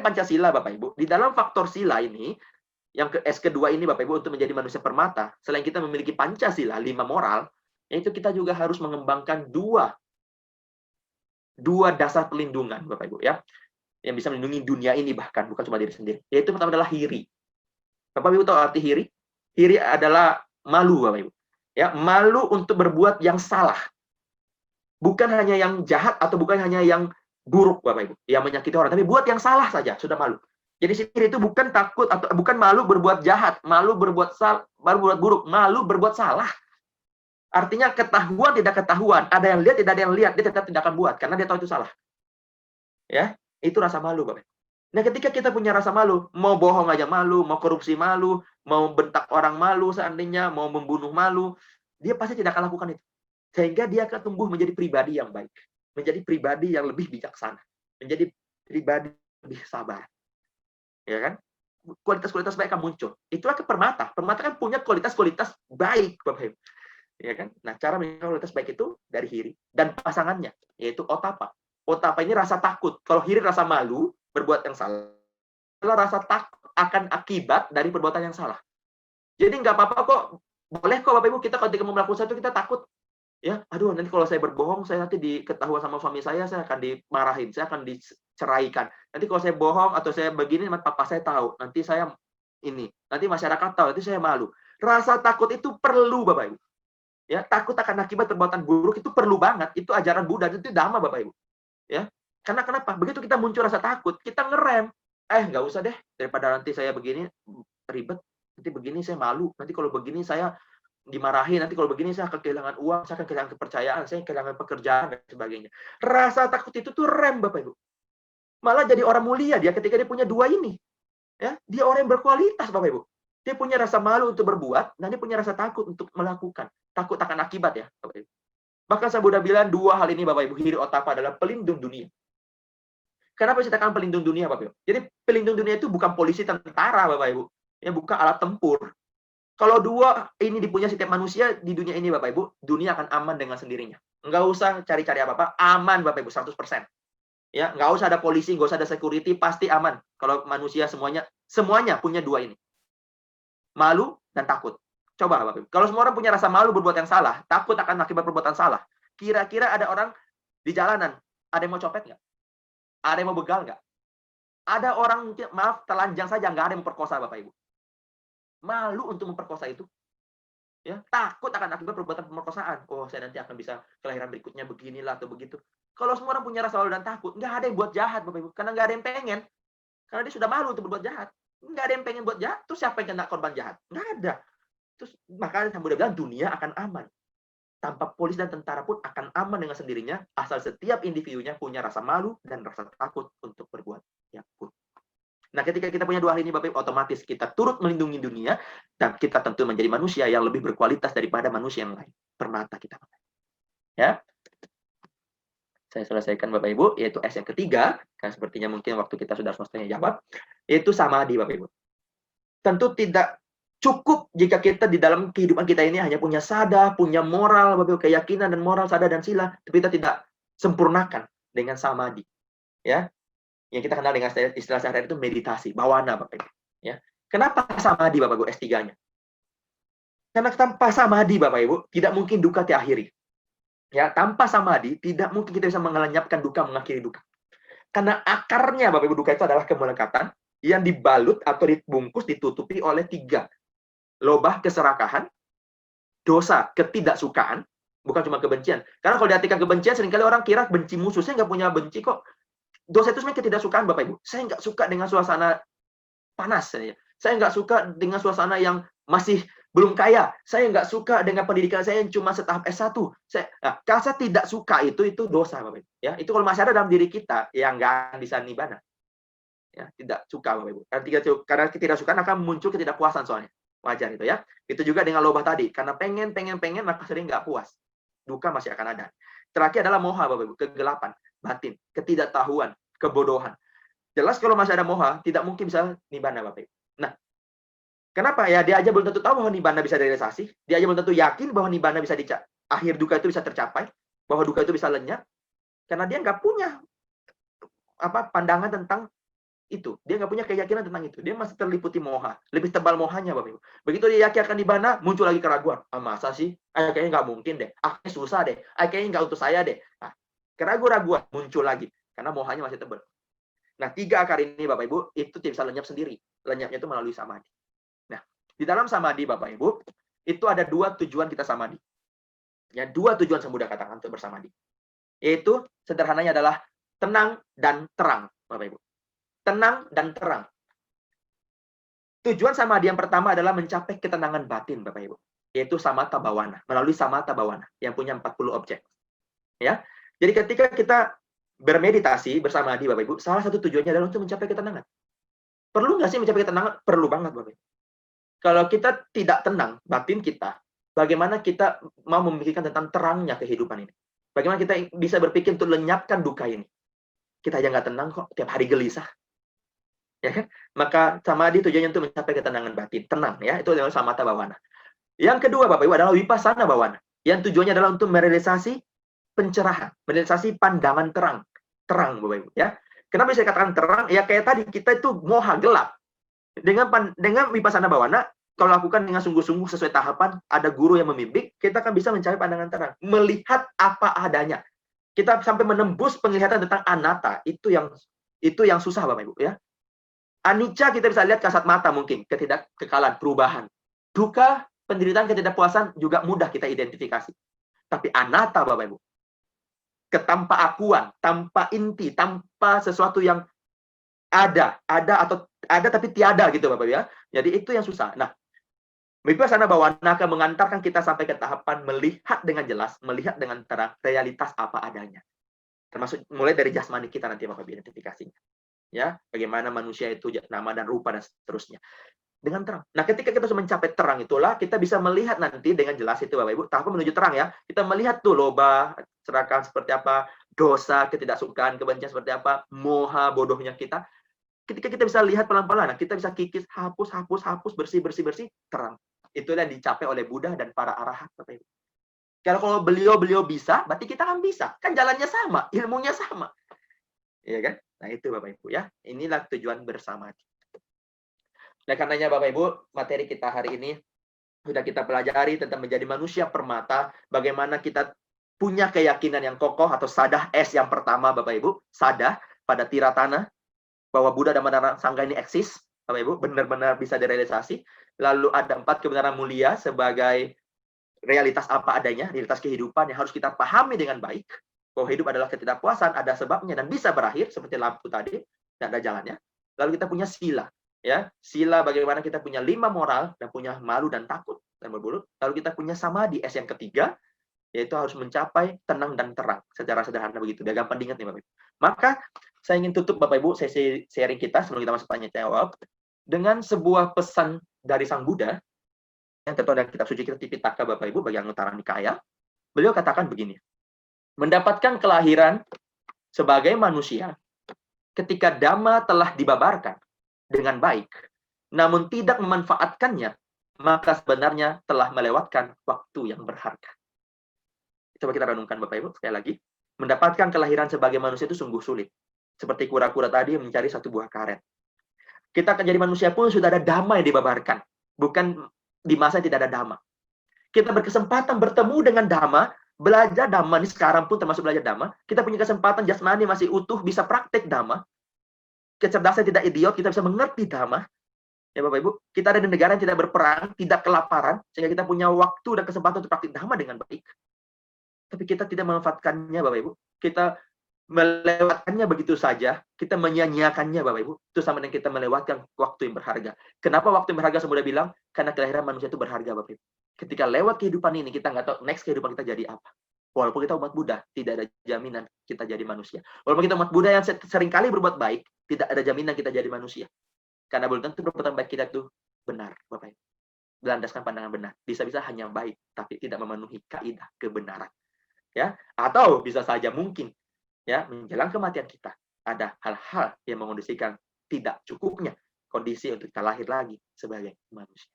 Speaker 1: Pancasila, Bapak Ibu, di dalam faktor sila ini, yang S kedua ini, Bapak Ibu, untuk menjadi manusia permata, selain kita memiliki Pancasila, 5 moral, yaitu kita juga harus mengembangkan dua dasar perlindungan, Bapak Ibu, ya, yang bisa melindungi dunia ini bahkan, bukan cuma diri sendiri. Yaitu pertama adalah hiri. Bapak Ibu tahu arti hiri? Hiri adalah malu, Bapak Ibu. Ya, malu untuk berbuat yang salah. Bukan hanya yang jahat atau bukan hanya yang buruk, Bapak Ibu, yang menyakiti orang, tapi buat yang salah saja sudah malu. Jadi sihir itu bukan takut atau bukan malu berbuat jahat, malu berbuat buruk, malu berbuat salah. Artinya ketahuan tidak ketahuan, ada yang lihat tidak ada yang lihat, dia tetap tidak akan buat karena dia tahu itu salah. Ya, itu rasa malu, Bapak. Nah, ketika kita punya rasa malu, mau bohong aja malu, mau korupsi malu, mau bentak orang malu seandainya, mau membunuh malu, dia pasti tidak akan lakukan itu. Sehingga dia akan tumbuh menjadi pribadi yang baik, menjadi pribadi yang lebih bijaksana, menjadi pribadi lebih sabar. Ya kan? kualitas-kualitas baik akan muncul. Itulah ke permata. Permata kan punya kualitas-kualitas baik, Bapak Ibu. Ya kan? Nah, cara menjaga kualitas baik itu dari hiri dan pasangannya, yaitu otapa. Otapa ini rasa takut. Kalau hiri rasa malu berbuat yang salah, rasa takut akan akibat dari perbuatan yang salah. Jadi nggak apa-apa kok, boleh kok Bapak Ibu kita ketika mau melakukan sesuatu kita takut. Ya, aduh nanti kalau saya berbohong, saya nanti diketahuan sama suami saya akan dimarahin, saya akan diceraikan. Nanti kalau saya bohong atau saya begini, papa saya tahu. Nanti saya nanti masyarakat tahu, nanti saya malu. Rasa takut itu perlu Bapak Ibu. Ya, takut akan akibat perbuatan buruk itu perlu banget. Itu ajaran Buddha, itu dhamma Bapak Ibu. Ya, karena kenapa? Begitu kita muncul rasa takut, kita ngerem. Nggak usah deh, daripada nanti saya begini ribet, nanti begini saya malu, nanti kalau begini saya dimarahin, nanti kalau begini saya akan kehilangan uang, saya akan kehilangan kepercayaan, saya kehilangan pekerjaan dan sebagainya. Rasa takut itu tuh rem Bapak Ibu. Malah jadi orang mulia dia ketika dia punya dua ini. Ya, dia orang yang berkualitas Bapak Ibu. Dia punya rasa malu untuk berbuat dan dia punya rasa takut untuk melakukan. Takut akan akibat ya Bapak Ibu. Bahkan saya Buddha bilang dua hal ini Bapak Ibu, hiri otapa adalah pelindung dunia. Kenapa saya katakan pelindung dunia Bapak Ibu? Jadi pelindung dunia itu bukan polisi tentara Bapak Ibu. Ya, bukan alat tempur. Kalau dua ini dipunya setiap manusia di dunia ini Bapak Ibu, dunia akan aman dengan sendirinya. Nggak usah cari-cari apa-apa, aman Bapak Ibu 100%. Ya, nggak usah ada polisi, nggak usah ada security, pasti aman. Kalau manusia semuanya punya dua ini. Malu dan takut. Coba Bapak Ibu. Kalau semua orang punya rasa malu berbuat yang salah, takut akan akibat perbuatan salah. Kira-kira ada orang di jalanan, ada yang mau copet nggak? Ada yang mau begal nggak? Ada orang mungkin, maaf, telanjang saja, nggak ada yang memperkosa Bapak Ibu. Malu untuk memperkosa itu. Ya, takut akan akibat perbuatan pemerkosaan. Oh, saya nanti akan bisa kelahiran berikutnya beginilah atau begitu. Kalau semua orang punya rasa malu dan takut, nggak ada yang buat jahat Bapak Ibu. Karena nggak ada yang pengen. Karena dia sudah malu untuk berbuat jahat. Nggak ada yang pengen buat jahat, terus siapa yang kena korban jahat? Nggak ada. Terus makanya Sang Buddha bilang dunia akan aman. Tanpa polisi dan tentara pun akan aman dengan sendirinya, asal setiap individunya punya rasa malu dan rasa takut untuk berbuat yang buruk. Nah, ketika kita punya dua hal ini, Bapak Ibu, otomatis kita turut melindungi dunia, dan kita tentu menjadi manusia yang lebih berkualitas daripada manusia yang lain. Permata kita. Ya. Saya selesaikan, Bapak Ibu, yaitu S yang ketiga, kan sepertinya mungkin waktu kita sudah selesai jawab, yaitu samadhi, Bapak Ibu. Tentu tidak cukup jika kita di dalam kehidupan kita ini hanya punya sada, punya moral, Bapak Ibu, keyakinan dan moral, sada dan sila, tapi kita tidak sempurnakan dengan samadhi. Ya. Yang kita kenal dengan istilah sehari-hari itu meditasi, bawana Bapak Ibu. Ya. Kenapa samadhi Bapak Ibu S3-nya? Karena tanpa samadhi Bapak Ibu, tidak mungkin duka diakhiri. Ya, tanpa samadhi tidak mungkin kita bisa melenyapkan duka, mengakhiri duka. Karena akarnya Bapak Ibu duka itu adalah kemelekatan yang dibalut atau dibungkus, ditutupi oleh 3. Lobah keserakahan, dosa ketidaksukaan, bukan cuma kebencian. Karena kalau diartikan kebencian, seringkali orang kira benci musuh. Saya nggak punya benci kok. Dosa itu sebenarnya ketidaksukaan Bapak Ibu. Saya nggak suka dengan suasana panas. Saya nggak suka dengan suasana yang masih belum kaya. Saya nggak suka dengan pendidikan saya yang cuma setahap S1. Kalau saya tidak suka itu dosa Bapak Ibu. Ya, itu kalau masih ada dalam diri kita, yang nggak bisa nibbana. Ya, tidak suka Bapak Ibu. Karena ketidaksukaan akan muncul ketidakpuasan soalnya. Wajar itu ya. Itu juga dengan lobah tadi. Karena pengen, maka sering nggak puas. Duka masih akan ada. Terakhir adalah moha Bapak Ibu, kegelapan batin, ketidaktahuan, kebodohan. Jelas kalau masih ada moha, tidak mungkin bisa nibbana Bapak Ibu. Nah, kenapa? Ya dia aja belum tentu tahu bahwa nibbana bisa direalisasi, dia aja belum tentu yakin bahwa nibbana bisa akhir duka itu bisa tercapai, bahwa duka itu bisa lenyap, karena dia nggak punya pandangan tentang itu. Dia nggak punya keyakinan tentang itu. Dia masih terliputi moha, lebih tebal mohanya Bapak Ibu. Begitu dia yakin akan nibbana, muncul lagi keraguan. Masa sih? Kayaknya nggak mungkin deh. Kayaknya susah deh. Kayaknya nggak untuk saya deh. Nah, keraguan muncul lagi karena mohanya masih tebal. Nah, 3 akar ini Bapak Ibu itu tidak bisa lenyap sendiri. Lenyapnya itu melalui samadhi. Nah, di dalam samadhi Bapak Ibu itu ada 2 tujuan kita samadhi. Ya, 2 tujuan Sang Buddha katakan untuk bersamadhi. Yaitu sederhananya adalah tenang dan terang, Bapak Ibu. Tenang dan terang. Tujuan samadhi yang pertama adalah mencapai ketenangan batin Bapak Ibu, yaitu samatha bhawana, melalui samatha bhawana yang punya 40 objek. Ya. Jadi ketika kita bermeditasi bersamadhi Bapak Ibu, salah satu tujuannya adalah untuk mencapai ketenangan. Perlu nggak sih mencapai ketenangan? Perlu banget Bapak Ibu. Kalau kita tidak tenang batin kita, bagaimana kita mau memikirkan tentang terangnya kehidupan ini? Bagaimana kita bisa berpikir untuk lenyapkan duka ini? Kita aja nggak tenang kok, tiap hari gelisah. Ya kan? Maka samadhi tujuannya untuk mencapai ketenangan batin, tenang ya, itu adalah samatha bhawana. Yang kedua Bapak Ibu adalah vipassana bhawana, yang tujuannya adalah untuk merealisasi pencerahan, merealisasi pandangan terang, terang Bapak Ibu ya. Kenapa saya katakan terang? Ya kayak tadi kita itu moha gelap. Dengan vipassana bhawana, kalau lakukan dengan sungguh-sungguh sesuai tahapan, ada guru yang membimbing, kita akan bisa mencari pandangan terang, melihat apa adanya. Kita sampai menembus penglihatan tentang anatta, itu yang susah Bapak Ibu ya. Anicca kita bisa lihat kasat mata mungkin, ketidakkekalan, perubahan. Duka, penderitaan, ketidakpuasan juga mudah kita identifikasi. Tapi anatta Bapak Ibu, ketanpa akuan, tanpa inti, tanpa sesuatu yang ada atau ada tapi tiada gitu Bapak Ibu ya. Jadi itu yang susah. Nah, vipassana bhawana akan mengantarkan kita sampai ke tahapan melihat dengan jelas, melihat dengan terang realitas apa adanya. Termasuk mulai dari jasmani kita nanti Bapak Ibu identifikasinya. Ya, bagaimana manusia itu nama dan rupa dan seterusnya dengan terang. Nah, ketika kita sudah mencapai terang itulah kita bisa melihat nanti dengan jelas itu Bapak Ibu, tahapan menuju terang ya. Kita melihat tuh loba, serakan seperti apa, dosa, ketidaksukaan, kebencian seperti apa, moha, bodohnya kita. Ketika kita bisa lihat pelan-pelan, kita bisa kikis, hapus, bersih, terang. Itulah yang dicapai oleh Buddha dan para arahat Bapak Ibu. Kalau beliau bisa, berarti kita kan bisa. Kan jalannya sama, ilmunya sama. Iya kan? Nah, itu Bapak Ibu ya. Inilah tujuan bersama. Nah, karenanya Bapak Ibu, materi kita hari ini sudah kita pelajari tentang menjadi manusia permata, bagaimana kita punya keyakinan yang kokoh atau sadah S yang pertama Bapak Ibu, sadah pada tiratana bahwa Buddha dan Sangha ini eksis, Bapak Ibu, benar-benar bisa direalisasi. Lalu ada 4 kebenaran mulia sebagai realitas apa adanya, realitas kehidupan yang harus kita pahami dengan baik. Bahwa hidup adalah ketidakpuasan, ada sebabnya dan bisa berakhir seperti lampu tadi, dan ada jalannya. Lalu kita punya sila, ya, sila bagaimana kita punya 5 moral dan punya malu dan takut dan berbulu. Lalu kita punya samadhi S yang ketiga, yaitu harus mencapai tenang dan terang secara sederhana begitu. Biar gampang diingat nih Bapak Ibu. Maka saya ingin tutup Bapak Ibu sesi sharing kita sebelum kita masuk tanya jawab dengan sebuah pesan dari Sang Buddha yang tertuang dalam kitab suci kita Tipitaka Bapak Ibu bagian Utara Nikaya. Beliau katakan begini. Mendapatkan kelahiran sebagai manusia ketika Dhamma telah dibabarkan dengan baik, namun tidak memanfaatkannya, maka sebenarnya telah melewatkan waktu yang berharga. Coba kita renungkan Bapak Ibu, sekali lagi. Mendapatkan kelahiran sebagai manusia itu sungguh sulit. Seperti kura-kura tadi mencari satu buah karet. Kita akan jadi manusia pun sudah ada Dhamma yang dibabarkan. Bukan di masa yang tidak ada Dhamma. Kita berkesempatan bertemu dengan Dhamma, belajar Dhamma, ini sekarang pun termasuk belajar Dhamma, kita punya kesempatan jasmani masih utuh, bisa praktek Dhamma, kecerdasan tidak idiot, kita bisa mengerti Dhamma, ya Bapak Ibu, kita ada di negara yang tidak berperang, tidak kelaparan, sehingga kita punya waktu dan kesempatan untuk praktik Dhamma dengan baik. Tapi kita tidak memanfaatkannya Bapak Ibu, kita melewatkannya begitu saja, kita menyia-nyiakannya Bapak Ibu, itu sama dengan kita melewatkan waktu yang berharga. Kenapa waktu yang berharga? Saya sudah bilang, karena kelahiran manusia itu berharga Bapak Ibu. Ketika lewat kehidupan ini, kita nggak tahu next kehidupan kita jadi apa. Walaupun kita umat Buddha, tidak ada jaminan kita jadi manusia. Walaupun kita umat Buddha yang seringkali berbuat baik, tidak ada jaminan kita jadi manusia. Karena belum tentu perbuatan baik kita itu benar, Bapak Ibu. Berlandaskan pandangan benar. Bisa-bisa hanya baik, tapi tidak memenuhi kaidah kebenaran. Ya, atau bisa saja mungkin ya menjelang kematian kita ada hal-hal yang mengondisikan tidak cukupnya kondisi untuk kita lahir lagi sebagai manusia.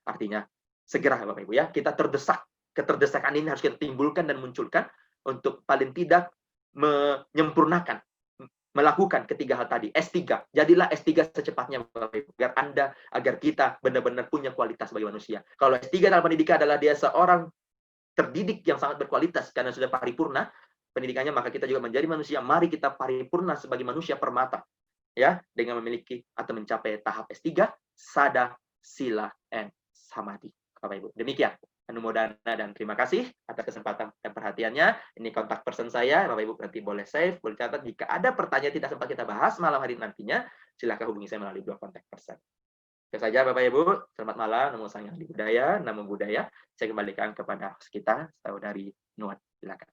Speaker 1: Artinya segera Bapak Ibu ya, kita terdesak. Keterdesakan ini harus kita timbulkan dan munculkan untuk paling tidak menyempurnakan, melakukan ketiga hal tadi. S3, jadilah S3 secepatnya Bapak Ibu, agar kita benar-benar punya kualitas sebagai manusia. Kalau S3 dalam pendidikan adalah dia seorang terdidik yang sangat berkualitas karena sudah paripurna pendidikannya, maka kita juga menjadi manusia. Mari kita paripurna sebagai manusia permata, ya, dengan memiliki atau mencapai tahap S3, sada, sila, and samadhi. Bapak Ibu, demikian. Anumodana dan terima kasih atas kesempatan dan perhatiannya. Ini kontak person saya, Bapak Ibu nanti boleh save, boleh catat. Jika ada pertanyaan tidak sempat kita bahas malam hari nantinya, silakan hubungi saya melalui 2 kontak person. Itu saja Bapak Ibu, selamat malam, namo sang yang di budaya, namo budaya. Saya kembalikan kepada host kita, Saudari Nuat, silakan.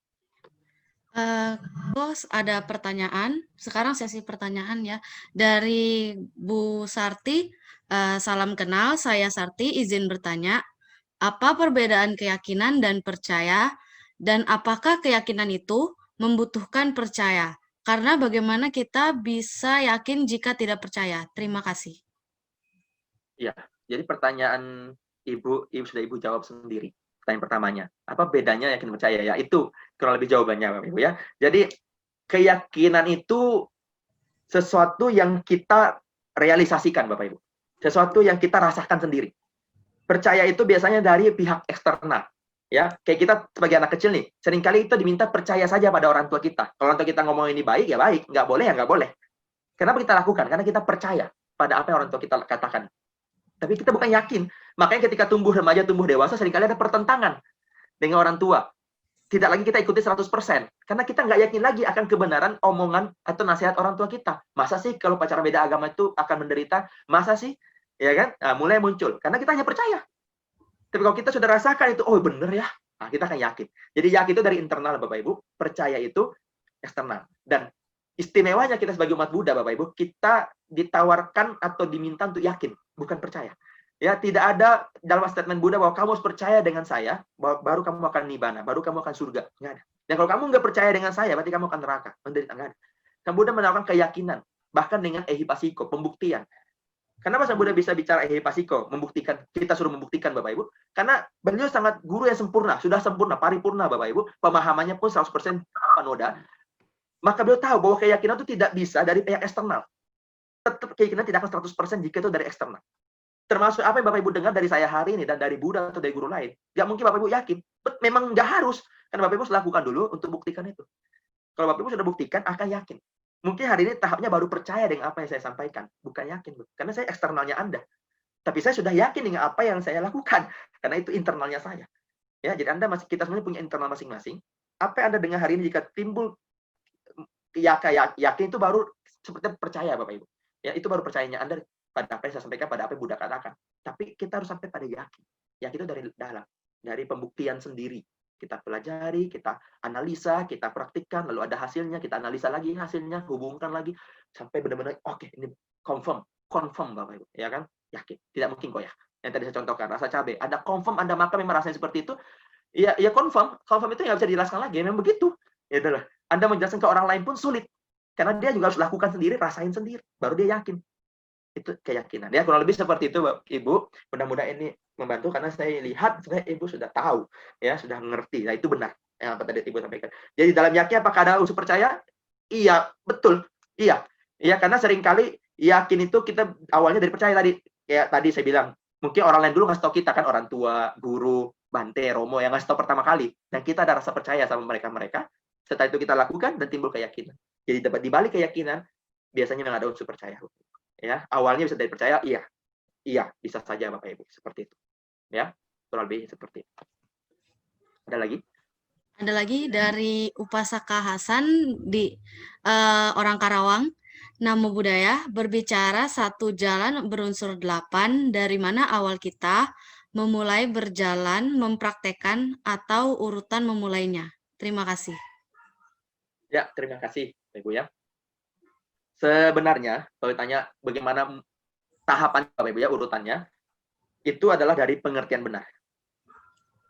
Speaker 2: Bos, ada pertanyaan. Sekarang sesi pertanyaan ya. Dari Bu Sarti, salam kenal, saya Sarti, izin bertanya, apa perbedaan keyakinan dan percaya, dan apakah keyakinan itu membutuhkan percaya? Karena bagaimana kita bisa yakin jika tidak percaya? Terima kasih.
Speaker 1: Iya, jadi pertanyaan sudah Ibu jawab sendiri. Pertanyaan pertamanya, apa bedanya yakin percaya? Ya itu kurang lebih jawabannya Bapak Ibu ya. Jadi keyakinan itu sesuatu yang kita realisasikan Bapak Ibu. Sesuatu yang kita rasakan sendiri. Percaya itu biasanya dari pihak eksternal. Ya, kayak kita sebagai anak kecil nih, seringkali kita diminta percaya saja pada orang tua kita. Kalau orang tua kita ngomong ini baik, ya baik. Nggak boleh, ya nggak boleh. Kenapa kita lakukan? Karena kita percaya pada apa yang orang tua kita katakan. Tapi kita bukan yakin. Makanya ketika tumbuh remaja, tumbuh dewasa, seringkali ada pertentangan dengan orang tua. Tidak lagi kita ikuti 100%. Karena kita nggak yakin lagi akan kebenaran omongan atau nasihat orang tua kita. Masa sih kalau pacaran beda agama itu akan menderita? Masa sih? Ya kan? Nah, mulai muncul. Karena kita hanya percaya. Tapi kalau kita sudah rasakan itu, oh bener ya, nah, kita akan yakin. Jadi yakin itu dari internal Bapak Ibu, percaya itu eksternal. Dan istimewanya kita sebagai umat Buddha Bapak Ibu, kita ditawarkan atau diminta untuk yakin, bukan percaya. Ya, tidak ada dalam statement Buddha bahwa kamu harus percaya dengan saya, baru kamu akan nibbana, baru kamu akan surga. Nggak ada. Dan kalau kamu nggak percaya dengan saya, berarti kamu akan neraka, menderita. Nggak ada. Dan Buddha menawarkan keyakinan, bahkan dengan ehipasiko, pembuktian. Kenapa Sang Buddha bisa bicara ehipasiko, membuktikan, kita suruh membuktikan Bapak Ibu? Karena beliau sangat guru yang sempurna, sudah sempurna, paripurna Bapak Ibu, pemahamannya pun 100% panoda. Maka beliau tahu bahwa keyakinan itu tidak bisa dari pihak eksternal. Tetap keyakinan tidak akan 100% jika itu dari eksternal. Termasuk apa yang Bapak Ibu dengar dari saya hari ini dan dari Buddha atau dari guru lain. Nggak mungkin Bapak Ibu yakin. Memang nggak harus. Karena Bapak Ibu harus lakukan dulu untuk buktikan itu. Kalau Bapak Ibu sudah buktikan, akan yakin. Mungkin hari ini tahapnya baru percaya dengan apa yang saya sampaikan. Bukan yakin. Karena saya eksternalnya Anda. Tapi saya sudah yakin dengan apa yang saya lakukan. Karena itu internalnya saya. Ya, jadi kita semuanya punya internal masing-masing. Apa yang Anda dengar hari ini jika timbul yakin itu baru seperti percaya Bapak Ibu. Ya, itu baru percayanya Anda pada apa yang saya sampaikan, pada apa yang Buddha katakan. Tapi kita harus sampai pada yakin. Yakin itu dari dalam, dari pembuktian sendiri. Kita pelajari, kita analisa, kita praktikkan, lalu ada hasilnya, kita analisa lagi hasilnya, hubungkan lagi, sampai benar-benar, oke, ini confirm Bapak Ibu, ya kan? Yakin, tidak mungkin kok ya. Yang tadi saya contohkan, rasa cabai, ada confirm Anda makan memang rasanya seperti itu, ya confirm itu nggak bisa dijelaskan lagi, memang begitu. Ya itulah, Anda menjelaskan ke orang lain pun sulit, karena dia juga harus lakukan sendiri, rasain sendiri, baru dia yakin. Itu keyakinan. Ya kurang lebih seperti itu Ibu. Mudah-mudahan ini membantu karena saya lihat sebenarnya Ibu sudah tahu, ya sudah mengerti. Nah itu benar yang apa tadi Ibu sampaikan. Jadi dalam yakin apakah ada unsur percaya? Iya, betul. Iya. Iya karena seringkali yakin itu kita awalnya dari percaya tadi. Kayak tadi saya bilang, mungkin orang lain dulu ngasih tahu kita kan, orang tua, guru, Bante, Romo yang ngasih tahu pertama kali. Dan kita ada rasa percaya sama mereka. Setelah itu kita lakukan dan timbul keyakinan. Jadi di balik keyakinan biasanya memang ada unsur percaya. Ya, awalnya bisa dari percaya, iya, bisa saja Bapak Ibu, seperti itu. Ya, kurang lebih seperti itu. Ada lagi?
Speaker 2: Ada lagi dari Upasaka Hasan di orang Karawang. Namo Buddhaya, berbicara satu jalan berunsur 8, dari mana awal kita memulai berjalan, mempraktekkan, atau urutan memulainya. Terima kasih.
Speaker 1: Ya, terima kasih Ibu ya. Sebenarnya, kalau ditanya bagaimana tahapan Bapak Ibu ya, urutannya, itu adalah dari pengertian benar.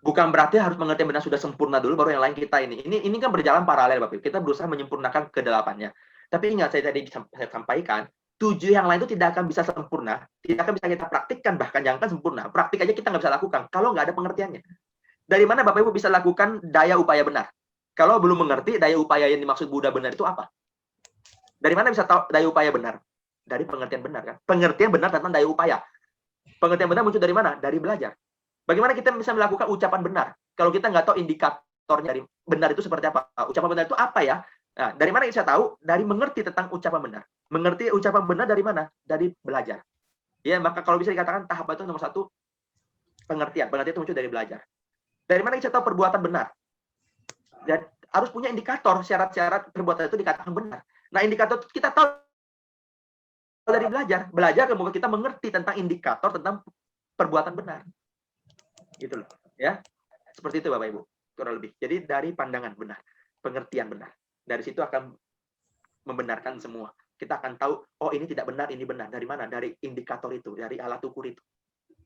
Speaker 1: Bukan berarti harus pengertian benar sudah sempurna dulu, baru yang lain kita ini. Ini kan berjalan paralel Bapak Ibu. Kita berusaha menyempurnakan kedelapannya. Tapi ingat, saya tadi sampaikan, 7 yang lain itu tidak akan bisa sempurna, tidak akan bisa kita praktikkan, bahkan jangankan sempurna. Praktik aja kita nggak bisa lakukan, kalau nggak ada pengertiannya. Dari mana Bapak Ibu bisa lakukan daya upaya benar? Kalau belum mengerti daya upaya yang dimaksud Buddha benar itu apa? Dari mana bisa tahu daya upaya benar? Dari pengertian benar kan? Pengertian benar tentang daya upaya. Pengertian benar muncul dari mana? Dari belajar. Bagaimana kita bisa melakukan ucapan benar? Kalau kita nggak tahu indikatornya dari benar itu seperti apa? Ucapan benar itu apa ya? Nah, dari mana kita tahu? Dari mengerti tentang ucapan benar. Mengerti ucapan benar dari mana? Dari belajar. Ya, maka kalau bisa dikatakan tahap itu nomor 1 pengertian. Pengertian itu muncul dari belajar. Dari mana kita tahu perbuatan benar? Dan harus punya indikator syarat-syarat perbuatan itu dikatakan benar. Nah, indikator kita tahu dari belajar. Belajar kemudian kita mengerti tentang indikator tentang perbuatan benar. Gitu loh, ya. Seperti itu Bapak Ibu, kurang lebih. Jadi dari pandangan benar, pengertian benar. Dari situ akan membenarkan semua. Kita akan tahu, oh ini tidak benar, ini benar. Dari mana? Dari indikator itu, dari alat ukur itu.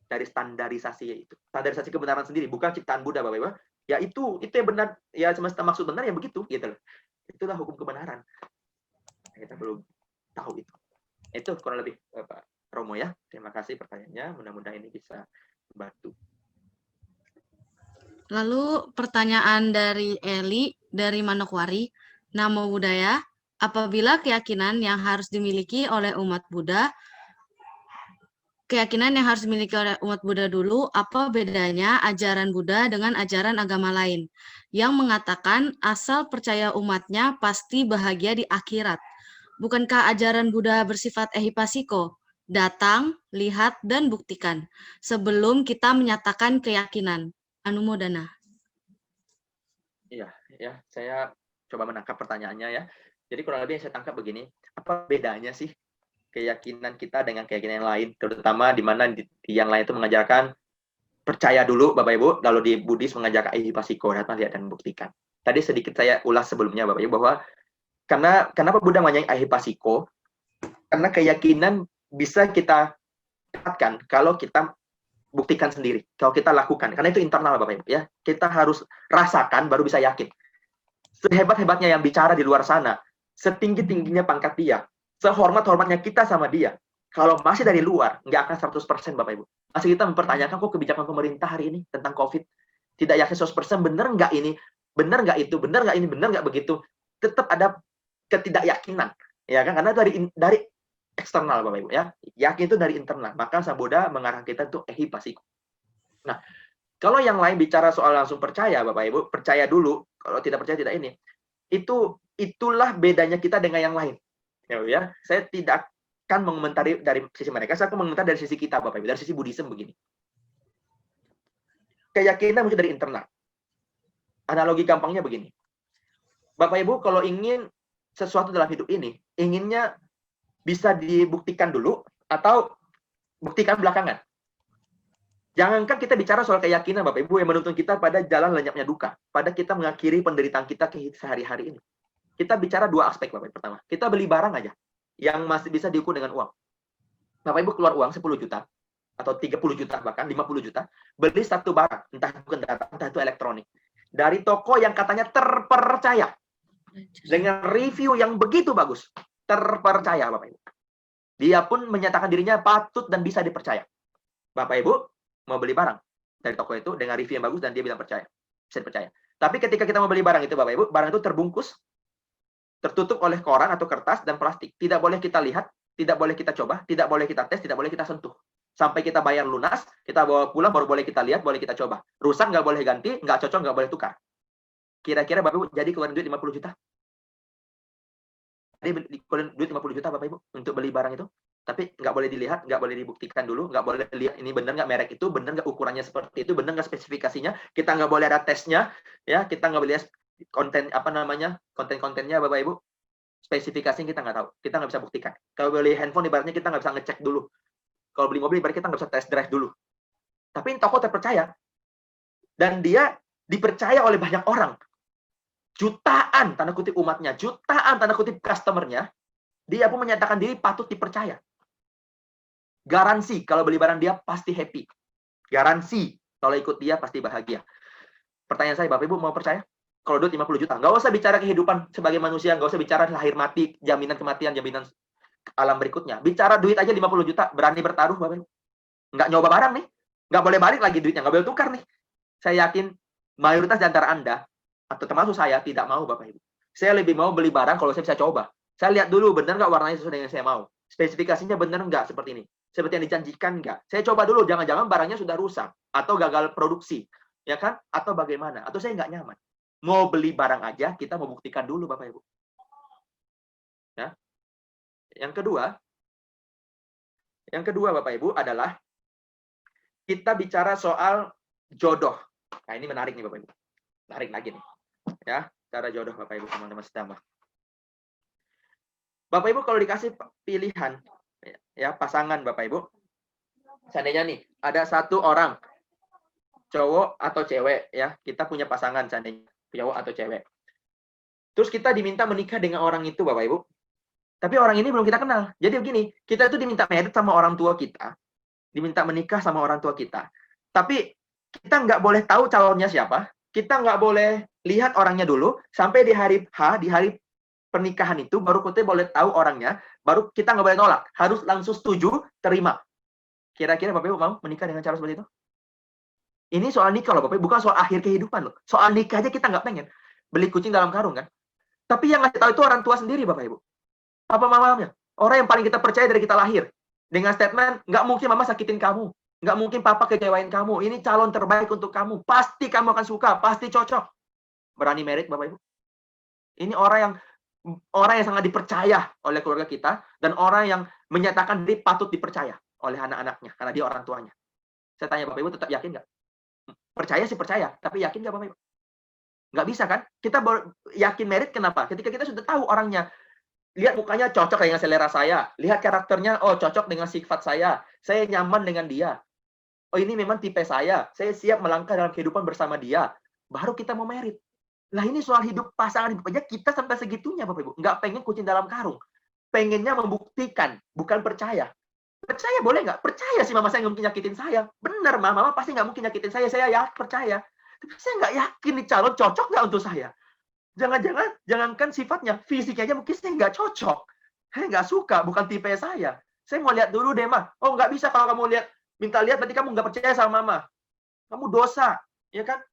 Speaker 1: Dari standarisasi itu. Standarisasi kebenaran sendiri, bukan ciptaan Buddha Bapak Ibu. Ya itu yang benar, ya semesta maksud benar ya begitu, gitu loh. Itulah hukum kebenaran. Kita belum tahu itu. Itu kurang lebih Pak Romo ya. Terima kasih pertanyaannya. Mudah-mudahan ini bisa membantu.
Speaker 2: Lalu pertanyaan dari Eli dari Manokwari, Namo Buddhaya, apabila keyakinan yang harus dimiliki oleh umat Buddha, dulu, apa bedanya ajaran Buddha dengan ajaran agama lain yang mengatakan asal percaya umatnya pasti bahagia di akhirat? Bukankah ajaran Buddha bersifat ehipasiko? Datang, lihat, dan buktikan sebelum kita menyatakan keyakinan. Anumodana.
Speaker 1: Iya, ya, saya coba menangkap pertanyaannya ya. Jadi kurang lebih yang saya tangkap begini, apa bedanya sih keyakinan kita dengan keyakinan yang lain, terutama di mana di yang lain itu mengajarkan percaya dulu Bapak Ibu, kalau di Buddhis mengajarkan ihipasiko, datang lihat dan buktikan. Tadi sedikit saya ulas sebelumnya Bapak Ibu bahwa kenapa Buddha mengajarkan ihipasiko? Karena keyakinan bisa kita dapatkan kalau kita buktikan sendiri, kalau kita lakukan, karena itu internal Bapak Ibu ya. Kita harus rasakan baru bisa yakin. Sehebat-hebatnya yang bicara di luar sana, setinggi-tingginya pangkat dia, sehormat-hormatnya kita sama dia, kalau masih dari luar, nggak akan 100% Bapak Ibu. Masih kita mempertanyakan kok kebijakan pemerintah hari ini tentang COVID, tidak yakin 100% benar nggak ini, benar nggak itu, benar nggak ini, benar nggak begitu. Tetap ada ketidakyakinan, ya kan? Karena dari eksternal Bapak Ibu ya. Yakin itu dari internal. Maka Sang Buddha mengarah kita tuh ehipasiko. Nah, kalau yang lain bicara soal langsung percaya Bapak Ibu, percaya dulu, kalau tidak percaya tidak ini. Itulah bedanya kita dengan yang lain. Ya, saya tidak akan mengomentari dari sisi mereka, saya akan mengomentari dari sisi kita Bapak Ibu, dari sisi Buddhism begini. Keyakinan mungkin dari internal. Analogi gampangnya begini. Bapak Ibu kalau ingin sesuatu dalam hidup ini, inginnya bisa dibuktikan dulu atau buktikan belakangan. Jangankan kita bicara soal keyakinan Bapak Ibu yang menuntun kita pada jalan lenyapnya duka, pada kita mengakhiri penderitaan kita sehari-hari ini. Kita bicara dua aspek Bapak Ibu. Pertama, kita beli barang aja yang masih bisa diukur dengan uang. Bapak Ibu keluar uang 10 juta atau 30 juta bahkan 50 juta, beli satu barang, entah itu kendaraan, entah itu elektronik, dari toko yang katanya terpercaya, dengan review yang begitu bagus, terpercaya Bapak Ibu. Dia pun menyatakan dirinya patut dan bisa dipercaya. Bapak Ibu mau beli barang dari toko itu dengan review yang bagus dan dia bilang percaya, bisa dipercaya. Tapi ketika kita mau beli barang itu Bapak Ibu, barang itu terbungkus, tertutup oleh koran atau kertas dan plastik. Tidak boleh kita lihat, tidak boleh kita coba, tidak boleh kita tes, tidak boleh kita sentuh. Sampai kita bayar lunas, kita bawa pulang baru boleh kita lihat, boleh kita coba. Rusak nggak boleh ganti, nggak cocok nggak boleh tukar. Kira-kira Bapak Ibu jadi keluarin duit 50 juta? Jadi keluarin duit 50 juta Bapak Ibu untuk beli barang itu? Tapi nggak boleh dilihat, nggak boleh dibuktikan dulu, nggak boleh lihat ini benar nggak merek itu, benar nggak ukurannya seperti itu, benar nggak spesifikasinya, kita nggak boleh ada tesnya, ya kita nggak boleh lihat konten konten-kontennya Bapak Ibu, spesifikasinya kita nggak tahu, kita nggak bisa buktikan. Kalau beli handphone ibaratnya kita nggak bisa ngecek dulu, kalau beli mobil ibaratnya kita nggak bisa test drive dulu. Tapi ini toko terpercaya dan dia dipercaya oleh banyak orang, jutaan tanda kutip umatnya, jutaan tanda kutip customernya, dia pun menyatakan diri patut dipercaya. Garansi kalau beli barang dia pasti happy. Garansi kalau ikut dia pasti bahagia. Pertanyaan saya, Bapak Ibu mau percaya? Kalau duit 50 juta, nggak usah bicara kehidupan sebagai manusia, nggak usah bicara lahir mati, jaminan kematian, jaminan alam berikutnya. Bicara duit aja 50 juta, berani bertaruh Bapak Ibu. Nggak nyoba barang nih, nggak boleh balik lagi duitnya, nggak boleh tukar nih. Saya yakin mayoritas di antara Anda, atau termasuk saya, tidak mau Bapak Ibu. Saya lebih mau beli barang kalau saya bisa coba. Saya lihat dulu, benar nggak warnanya sesuai dengan yang saya mau. Spesifikasinya benar nggak seperti ini. Seperti yang dijanjikan nggak. Saya coba dulu, jangan-jangan barangnya sudah rusak. Atau gagal produksi. Ya kan? Atau bagaimana. Atau saya nggak nyaman. Mau beli barang aja, kita mau buktikan dulu Bapak Ibu. Ya. Yang kedua Bapak Ibu adalah kita bicara soal jodoh. Nah ini menarik nih Bapak Ibu. Menarik lagi nih. Ya, cara jodoh Bapak Ibu teman-teman sedama. Bapak Ibu kalau dikasih pilihan, ya pasangan Bapak Ibu, seandainya nih ada satu orang cowok atau cewek ya, kita punya pasangan seandainya cowok atau cewek. Terus kita diminta menikah dengan orang itu Bapak Ibu. Tapi orang ini belum kita kenal. Jadi begini, kita itu diminta married sama orang tua kita, diminta menikah sama orang tua kita. Tapi kita nggak boleh tahu calonnya siapa, kita nggak boleh lihat orangnya dulu sampai di hari H, di hari pernikahan itu baru kita boleh tahu orangnya, baru kita nggak boleh nolak. Harus langsung setuju, terima. Kira-kira Bapak Ibu mau menikah dengan cara seperti itu? Ini soal nikah loh Bapak Ibu, bukan soal akhir kehidupan loh. Soal nikah aja kita nggak pengen. Beli kucing dalam karung kan. Tapi yang ngasih tahu itu orang tua sendiri Bapak Ibu. Apa mamanya? Orang yang paling kita percaya dari kita lahir. Dengan statement, nggak mungkin mama sakitin kamu. Nggak mungkin papa kecewain kamu. Ini calon terbaik untuk kamu. Pasti kamu akan suka. Pasti cocok. Berani merit Bapak Ibu. Ini orang yang sangat dipercaya oleh keluarga kita. Dan orang yang menyatakan diri patut dipercaya oleh anak-anaknya. Karena dia orang tuanya. Saya tanya Bapak Ibu, tetap yakin nggak? Percaya sih percaya. Tapi yakin nggak Bapak Ibu? Nggak bisa kan? Kita yakin merit kenapa? Ketika kita sudah tahu orangnya. Lihat mukanya cocok dengan selera saya. Lihat karakternya, oh cocok dengan sifat saya. Saya nyaman dengan dia. Oh ini memang tipe saya. Saya siap melangkah dalam kehidupan bersama dia. Baru kita mau merit. Lah ini soal hidup pasangan hidup aja kita sampai segitunya Bapak Ibu. Nggak pengen kucing dalam karung. Pengennya membuktikan, bukan percaya. Percaya boleh nggak? Percaya sih mama saya nggak mungkin nyakitin saya. Benar mama pasti nggak mungkin nyakitin saya ya percaya. Tapi saya nggak yakin nih calon cocok nggak untuk saya. Jangankan sifatnya, fisiknya aja mungkin saya nggak cocok. Saya nggak suka, bukan tipe saya. Saya mau lihat dulu deh, mah. Oh, nggak bisa kalau kamu minta lihat, berarti kamu nggak percaya sama mama. Kamu dosa, ya kan?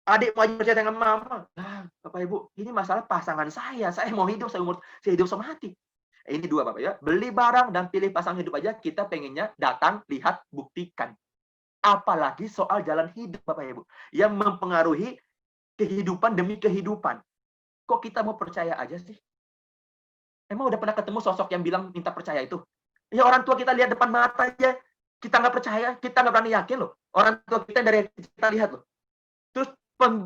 Speaker 1: Adik mau percaya dengan mama. Nah, Bapak Ibu, ini masalah pasangan saya. Saya mau hidup, saya hidup sama hati. Ini dua, Bapak ya. Beli barang dan pilih pasangan hidup aja, kita pengennya datang, lihat, buktikan. Apalagi soal jalan hidup, Bapak Ibu. Yang mempengaruhi kehidupan demi kehidupan. Kok kita mau percaya aja sih? Emang udah pernah ketemu sosok yang bilang minta percaya itu? Ya orang tua kita lihat depan mata aja, kita nggak percaya, kita nggak berani yakin loh. Orang tua kita dari kita lihat loh. Terus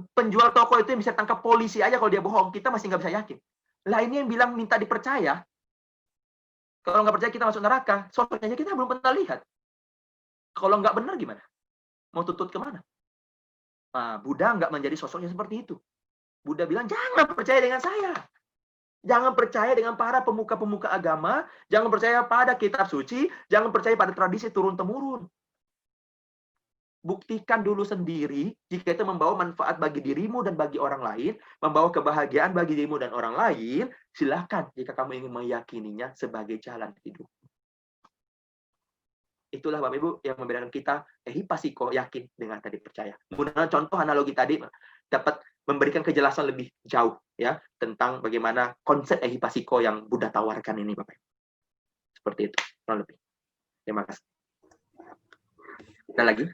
Speaker 1: penjual toko itu yang bisa tangkap polisi aja kalau dia bohong, kita masih nggak bisa yakin. Lah ini yang bilang minta dipercaya, kalau nggak percaya kita masuk neraka, sosoknya aja kita belum pernah lihat. Kalau nggak benar gimana? Mau tutut kemana? Nah, Buddha nggak menjadi sosoknya seperti itu. Buddha bilang, jangan percaya dengan saya. Jangan percaya dengan para pemuka-pemuka agama. Jangan percaya pada kitab suci. Jangan percaya pada tradisi turun-temurun. Buktikan dulu sendiri, jika itu membawa manfaat bagi dirimu dan bagi orang lain, membawa kebahagiaan bagi dirimu dan orang lain, silakan jika kamu ingin meyakininya sebagai jalan hidup. Itulah Bapak Ibu yang membedakan kita ehipasiko, yakin dengan tadi percaya. Menggunakan contoh analogi tadi dapat memberikan kejelasan lebih jauh ya tentang bagaimana konsep ehipasiko yang Buddha tawarkan ini Bapak Ibu. Seperti itu kurang lebih. Terima kasih. Ada lagi?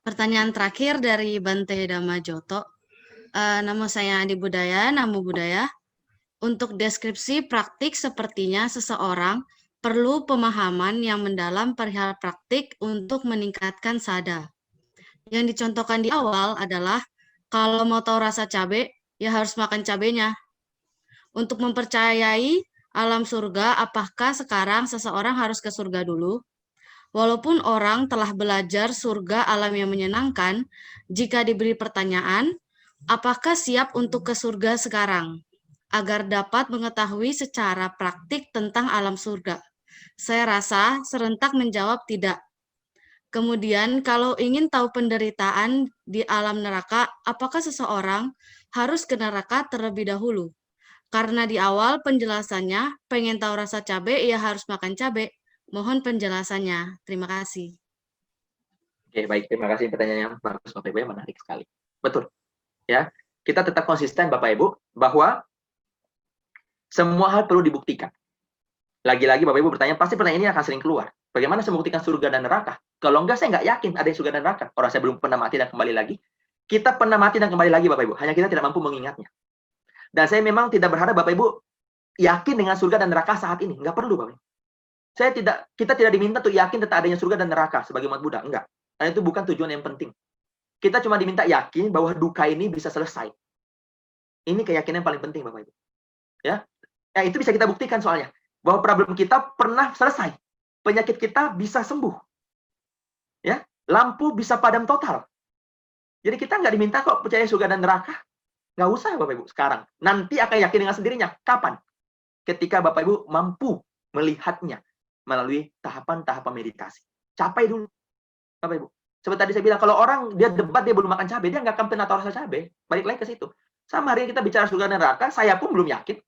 Speaker 2: Pertanyaan terakhir dari Bante Damajoto. Nama saya Adi Budaya, Namo Buddhaya. Untuk deskripsi praktik sepertinya seseorang perlu pemahaman yang mendalam perihal praktik untuk meningkatkan sada. Yang dicontohkan di awal adalah kalau mau tahu rasa cabai, ya harus makan cabainya. Untuk mempercayai alam surga, apakah sekarang seseorang harus ke surga dulu? Walaupun orang telah belajar surga alam yang menyenangkan, jika diberi pertanyaan, apakah siap untuk ke surga sekarang? Agar dapat mengetahui secara praktik tentang alam surga. Saya rasa serentak menjawab tidak. Kemudian, kalau ingin tahu penderitaan di alam neraka, apakah seseorang harus ke neraka terlebih dahulu? Karena di awal penjelasannya, pengen tahu rasa cabai, ya harus makan cabai. Mohon penjelasannya. Terima kasih.
Speaker 1: Oke, baik. Terima kasih pertanyaan yang bagus, Bapak Ibu, yang menarik sekali. Betul. Ya, kita tetap konsisten, Bapak Ibu, bahwa semua hal perlu dibuktikan. Lagi-lagi Bapak Ibu bertanya, pasti pertanyaan ini akan sering keluar. Bagaimana saya membuktikan surga dan neraka? Kalau enggak, saya nggak yakin ada yang surga dan neraka. Orang saya belum pernah mati dan kembali lagi. Kita pernah mati dan kembali lagi, Bapak Ibu. Hanya kita tidak mampu mengingatnya. Dan saya memang tidak berharap Bapak Ibu yakin dengan surga dan neraka saat ini. Nggak perlu, Bapak Ibu. Kita tidak diminta untuk yakin tentang adanya surga dan neraka sebagai umat Buddha. Enggak. Dan itu bukan tujuan yang penting. Kita cuma diminta yakin bahwa duka ini bisa selesai. Ini keyakinan yang paling penting, Bapak Ibu. Ya, itu bisa kita buktikan soalnya. Bahwa problem kita pernah selesai. Penyakit kita bisa sembuh. Ya, lampu bisa padam total. Jadi kita nggak diminta kok percaya surga dan neraka. Nggak usah Bapak Ibu sekarang. Nanti akan yakin dengan sendirinya. Kapan? Ketika Bapak Ibu mampu melihatnya melalui tahapan-tahapan meditasi. Capai dulu. Bapak Ibu. Seperti tadi saya bilang, kalau orang dia debat, dia belum makan cabai, dia nggak akan pernah tahu rasa cabai. Balik lagi ke situ. Sama hari ini kita bicara surga dan neraka, saya pun belum yakin.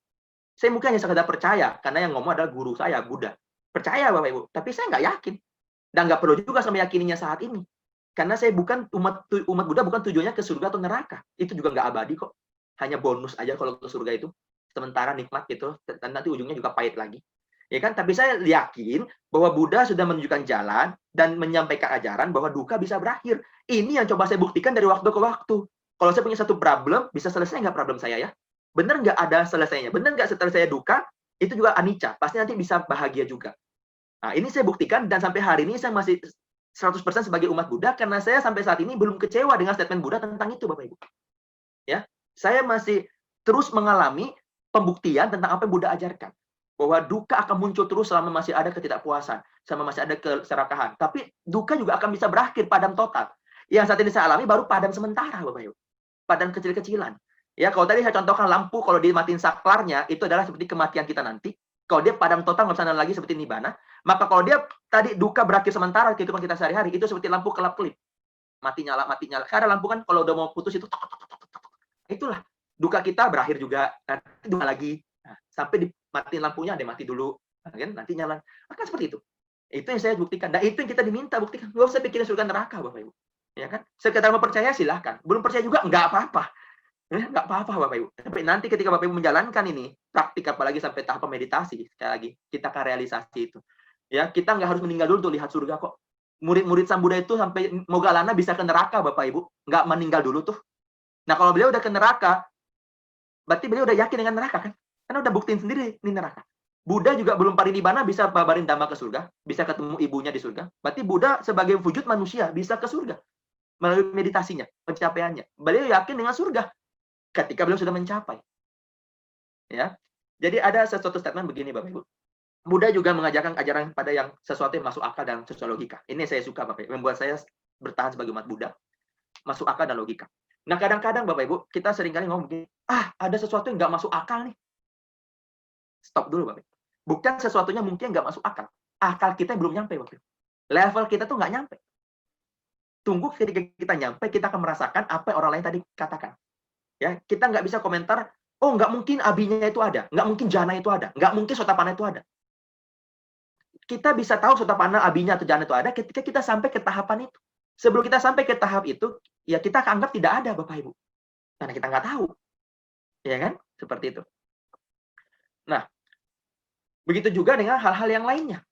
Speaker 1: Saya mungkin hanya sekedar percaya, karena yang ngomong adalah guru saya, Buddha. Percaya Bapak Ibu, tapi saya nggak yakin. Dan nggak perlu juga saya meyakininya saat ini. Karena saya bukan umat Buddha bukan tujuannya ke surga atau neraka. Itu juga nggak abadi kok. Hanya bonus aja kalau ke surga itu. Sementara nikmat gitu, dan nanti ujungnya juga pahit lagi. Ya kan? Tapi saya yakin bahwa Buddha sudah menunjukkan jalan dan menyampaikan ajaran bahwa duka bisa berakhir. Ini yang coba saya buktikan dari waktu ke waktu. Kalau saya punya satu problem, bisa selesai nggak problem saya ya? Benar nggak ada selesainya? Benar nggak setelah saya duka, itu juga anicca. Pasti nanti bisa bahagia juga. Nah, ini saya buktikan dan sampai hari ini saya masih 100% sebagai umat Buddha karena saya sampai saat ini belum kecewa dengan statement Buddha tentang itu, Bapak Ibu. Ya, saya masih terus mengalami pembuktian tentang apa yang Buddha ajarkan. Bahwa duka akan muncul terus selama masih ada ketidakpuasan, selama masih ada keserakahan. Tapi duka juga akan bisa berakhir padam total. Yang saat ini saya alami baru padam sementara, Bapak Ibu. Padam kecil-kecilan. Ya, kalau tadi saya contohkan lampu, kalau dimatiin saklarnya, itu adalah seperti kematian kita nanti. Kalau dia padam total, nggak bisa nyala lagi seperti nibbana. Maka kalau dia tadi duka berakhir sementara, kehidupan kita sehari-hari, itu seperti lampu kelap-kelip. Mati nyala, mati nyala. Karena lampu kan kalau udah mau putus itu, itulah. Duka kita berakhir juga. Nanti duka lagi. Nah, sampai dimatiin lampunya, ada mati dulu. Kan? Nanti nyala. Akan seperti itu. Itu yang saya buktikan. Dan itu yang kita diminta buktikan. Nggak usah pikirin surga neraka, Bapak Ibu. Ya kan? Sekedar mau percaya, silahkan. Belum percaya juga, nggak apa-apa. Nggak apa-apa Bapak Ibu. Tapi nanti ketika Bapak Ibu menjalankan ini, praktik apalagi sampai tahap meditasi, sekali lagi, kita akan realisasi itu. Ya, kita nggak harus meninggal dulu untuk lihat surga kok. Murid-murid Sang Buddha itu sampai Moggallana bisa ke neraka Bapak Ibu, nggak meninggal dulu tuh. Nah, kalau beliau udah ke neraka, berarti beliau udah yakin dengan neraka kan? Karena udah buktiin sendiri ini neraka. Buddha juga belum parinibbana bisa babarin Dhamma ke surga, bisa ketemu ibunya di surga. Berarti Buddha sebagai wujud manusia bisa ke surga melalui meditasinya, pencapaiannya. Beliau yakin dengan surga ketika beliau sudah mencapai. Ya. Jadi ada sesuatu statement begini Bapak Ibu. Buddha juga mengajarkan ajaran pada yang sesuatu yang masuk akal dan sesuai logika. Ini saya suka Bapak Ibu, membuat saya bertahan sebagai umat Buddha. Masuk akal dan logika. Nah, kadang-kadang Bapak Ibu, kita seringkali ngomong begini, ada sesuatu yang nggak masuk akal nih. Stop dulu Bapak Ibu. Bukan sesuatunya mungkin nggak masuk akal. Akal kita belum nyampe Bapak Ibu. Level kita tuh nggak nyampe. Tunggu ketika kita nyampe, kita akan merasakan apa yang orang lain tadi katakan. Ya, kita nggak bisa komentar, oh nggak mungkin abinya itu ada, nggak mungkin jana itu ada, nggak mungkin sotapana itu ada. Kita bisa tahu sotapana, abinya atau jana itu ada ketika kita sampai ke tahapan itu. Sebelum kita sampai ke tahap itu, ya kita anggap tidak ada Bapak Ibu. Karena kita nggak tahu. Ya kan? Seperti itu. Nah, begitu juga dengan hal-hal yang lainnya.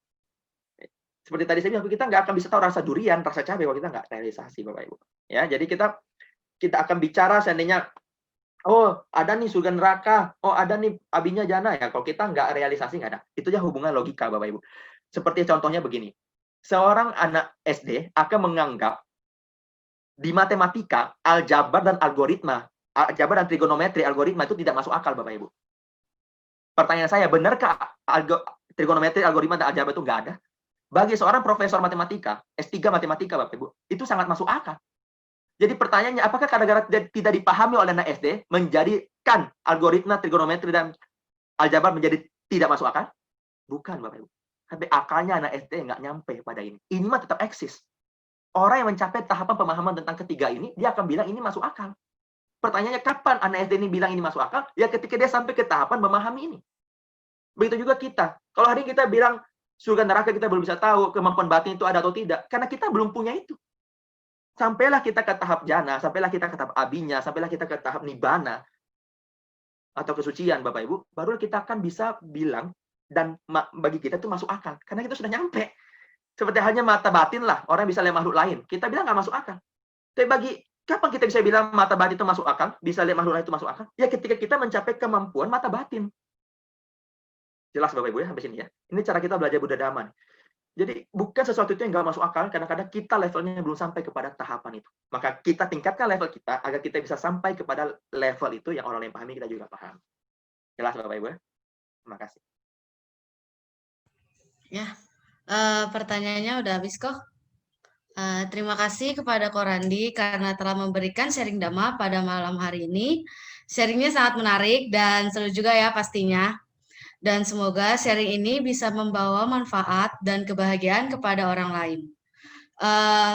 Speaker 1: Seperti tadi saya bilang, kita nggak akan bisa tahu rasa durian, rasa cabai kalau kita nggak realisasi Bapak Ibu. Ya, jadi kita akan bicara seandainya oh, ada nih surga neraka. Oh, ada nih abinya jana ya. Kalau kita nggak realisasi, nggak ada. Itu aja hubungan logika, Bapak Ibu. Seperti contohnya begini. Seorang anak SD akan menganggap di matematika, aljabar dan algoritma, aljabar dan trigonometri, algoritma itu tidak masuk akal, Bapak Ibu. Pertanyaan saya, benarkah trigonometri, algoritma, dan aljabar itu nggak ada? Bagi seorang profesor matematika, S3 matematika, Bapak Ibu, itu sangat masuk akal. Jadi pertanyaannya, apakah gara-gara tidak dipahami oleh anak SD, menjadikan algoritma, trigonometri, dan aljabar menjadi tidak masuk akal? Bukan, Bapak Ibu. Tapi akalnya anak SD nggak nyampe pada ini. Ini mah tetap eksis. Orang yang mencapai tahapan pemahaman tentang ketiga ini, dia akan bilang ini masuk akal. Pertanyaannya, kapan anak SD ini bilang ini masuk akal? Ya ketika dia sampai ke tahapan memahami ini. Begitu juga kita. Kalau hari ini kita bilang, surga neraka kita belum bisa tahu, kemampuan batin itu ada atau tidak. Karena kita belum punya itu. Sampailah kita ke tahap jana, sampailah kita ke tahap abinya, sampailah kita ke tahap nibbana atau kesucian, Bapak Ibu, baru kita akan bisa bilang dan bagi kita itu masuk akal karena kita sudah nyampe. Seperti hanya mata batin lah, orang bisa lihat makhluk lain. Kita bilang nggak masuk akal. Tapi kapan kita bisa bilang mata batin itu masuk akal, bisa lihat makhluk lain itu masuk akal? Ya ketika kita mencapai kemampuan mata batin. Jelas Bapak Ibu ya sampai sini ya. Ini cara kita belajar Buddha Dhamma. Jadi bukan sesuatu itu yang nggak masuk akal, kadang-kadang kita levelnya belum sampai kepada tahapan itu. Maka kita tingkatkan level kita agar kita bisa sampai kepada level itu yang orang lain pahami, kita juga paham. Jelas Bapak Ibu? Terima kasih.
Speaker 2: Ya, pertanyaannya udah habis kok. Terima kasih kepada Korandi karena telah memberikan sharing Dhamma pada malam hari ini. Sharingnya sangat menarik dan seru juga ya pastinya. Dan semoga sharing ini bisa membawa manfaat dan kebahagiaan kepada orang lain.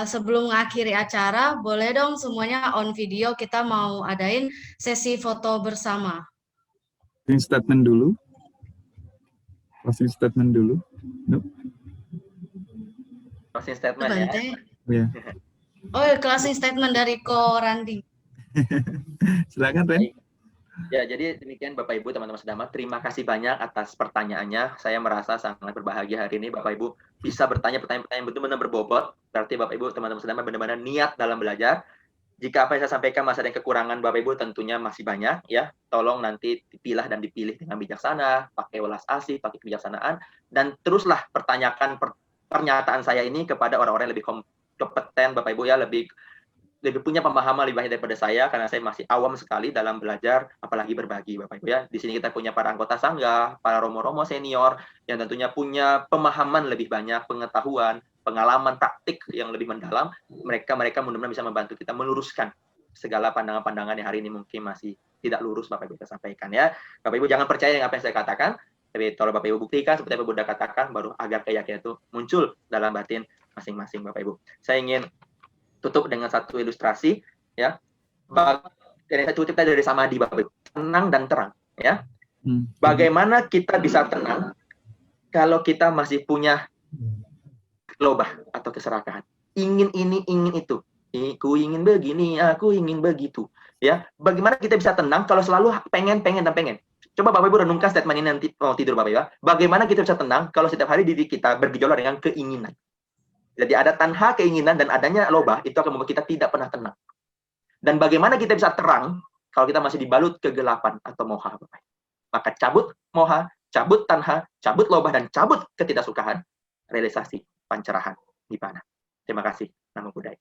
Speaker 2: Sebelum mengakhiri acara, boleh dong semuanya on video, kita mau adain sesi foto bersama.
Speaker 3: Statement dulu. closing statement dulu. Nup.
Speaker 1: Closing statement ya.
Speaker 2: Bante.
Speaker 3: Ya.
Speaker 2: Oh, closing statement dari Ko Randi.
Speaker 3: Silakan, Ren.
Speaker 1: Baik. Ya, jadi demikian Bapak Ibu, teman-teman sedama. Terima kasih banyak atas pertanyaannya. Saya merasa sangat berbahagia hari ini Bapak Ibu bisa bertanya pertanyaan-pertanyaan benar-benar berbobot. Berarti Bapak Ibu, teman-teman sedama benar-benar niat dalam belajar. Jika apa yang saya sampaikan masih ada yang kekurangan Bapak Ibu, tentunya masih banyak ya. Tolong nanti dipilah dan dipilih dengan bijaksana, pakai welas asih, pakai kebijaksanaan, dan teruslah pertanyakan pernyataan saya ini kepada orang-orang yang lebih kompeten Bapak Ibu ya, lebih punya pemahaman lebih banyak daripada saya, karena saya masih awam sekali dalam belajar, apalagi berbagi Bapak Ibu ya. Di sini kita punya para anggota sanggah, para romo-romo senior yang tentunya punya pemahaman lebih banyak, pengetahuan, pengalaman taktik yang lebih mendalam. Mereka mudah-mudahan bisa membantu kita meluruskan segala pandangan-pandangan yang hari ini mungkin masih tidak lurus Bapak Ibu kita sampaikan ya. Bapak Ibu jangan percaya dengan apa yang saya katakan, tapi kalau Bapak Ibu buktikan seperti Bapak Ibu sudah katakan, baru agar keyakinan itu muncul dalam batin masing-masing Bapak Ibu. Saya ingin tutup dengan satu ilustrasi ya. Dari saya kutip dari Samadhi Bapak Ibu, tenang dan terang ya. Bagaimana kita bisa tenang kalau kita masih punya lobah atau keserakahan, ingin ini ingin itu, aku ingin begini, aku ingin begitu ya. Bagaimana kita bisa tenang kalau selalu pengen dan pengen? Coba Bapak Ibu renungkan statement ini nanti mau tidur Bapak Ibu. Bagaimana kita bisa tenang kalau setiap hari diri kita bergejolak dengan keinginan? Jadi ada tanha keinginan dan adanya lobah, itu akan membuat kita tidak pernah tenang. Dan bagaimana kita bisa terang kalau kita masih dibalut kegelapan atau moha, Bapak. Maka cabut moha, cabut tanha, cabut lobah, dan cabut ketidaksukaan, realisasi pancerahan nibbana. Terima kasih. Namo Buddhaya.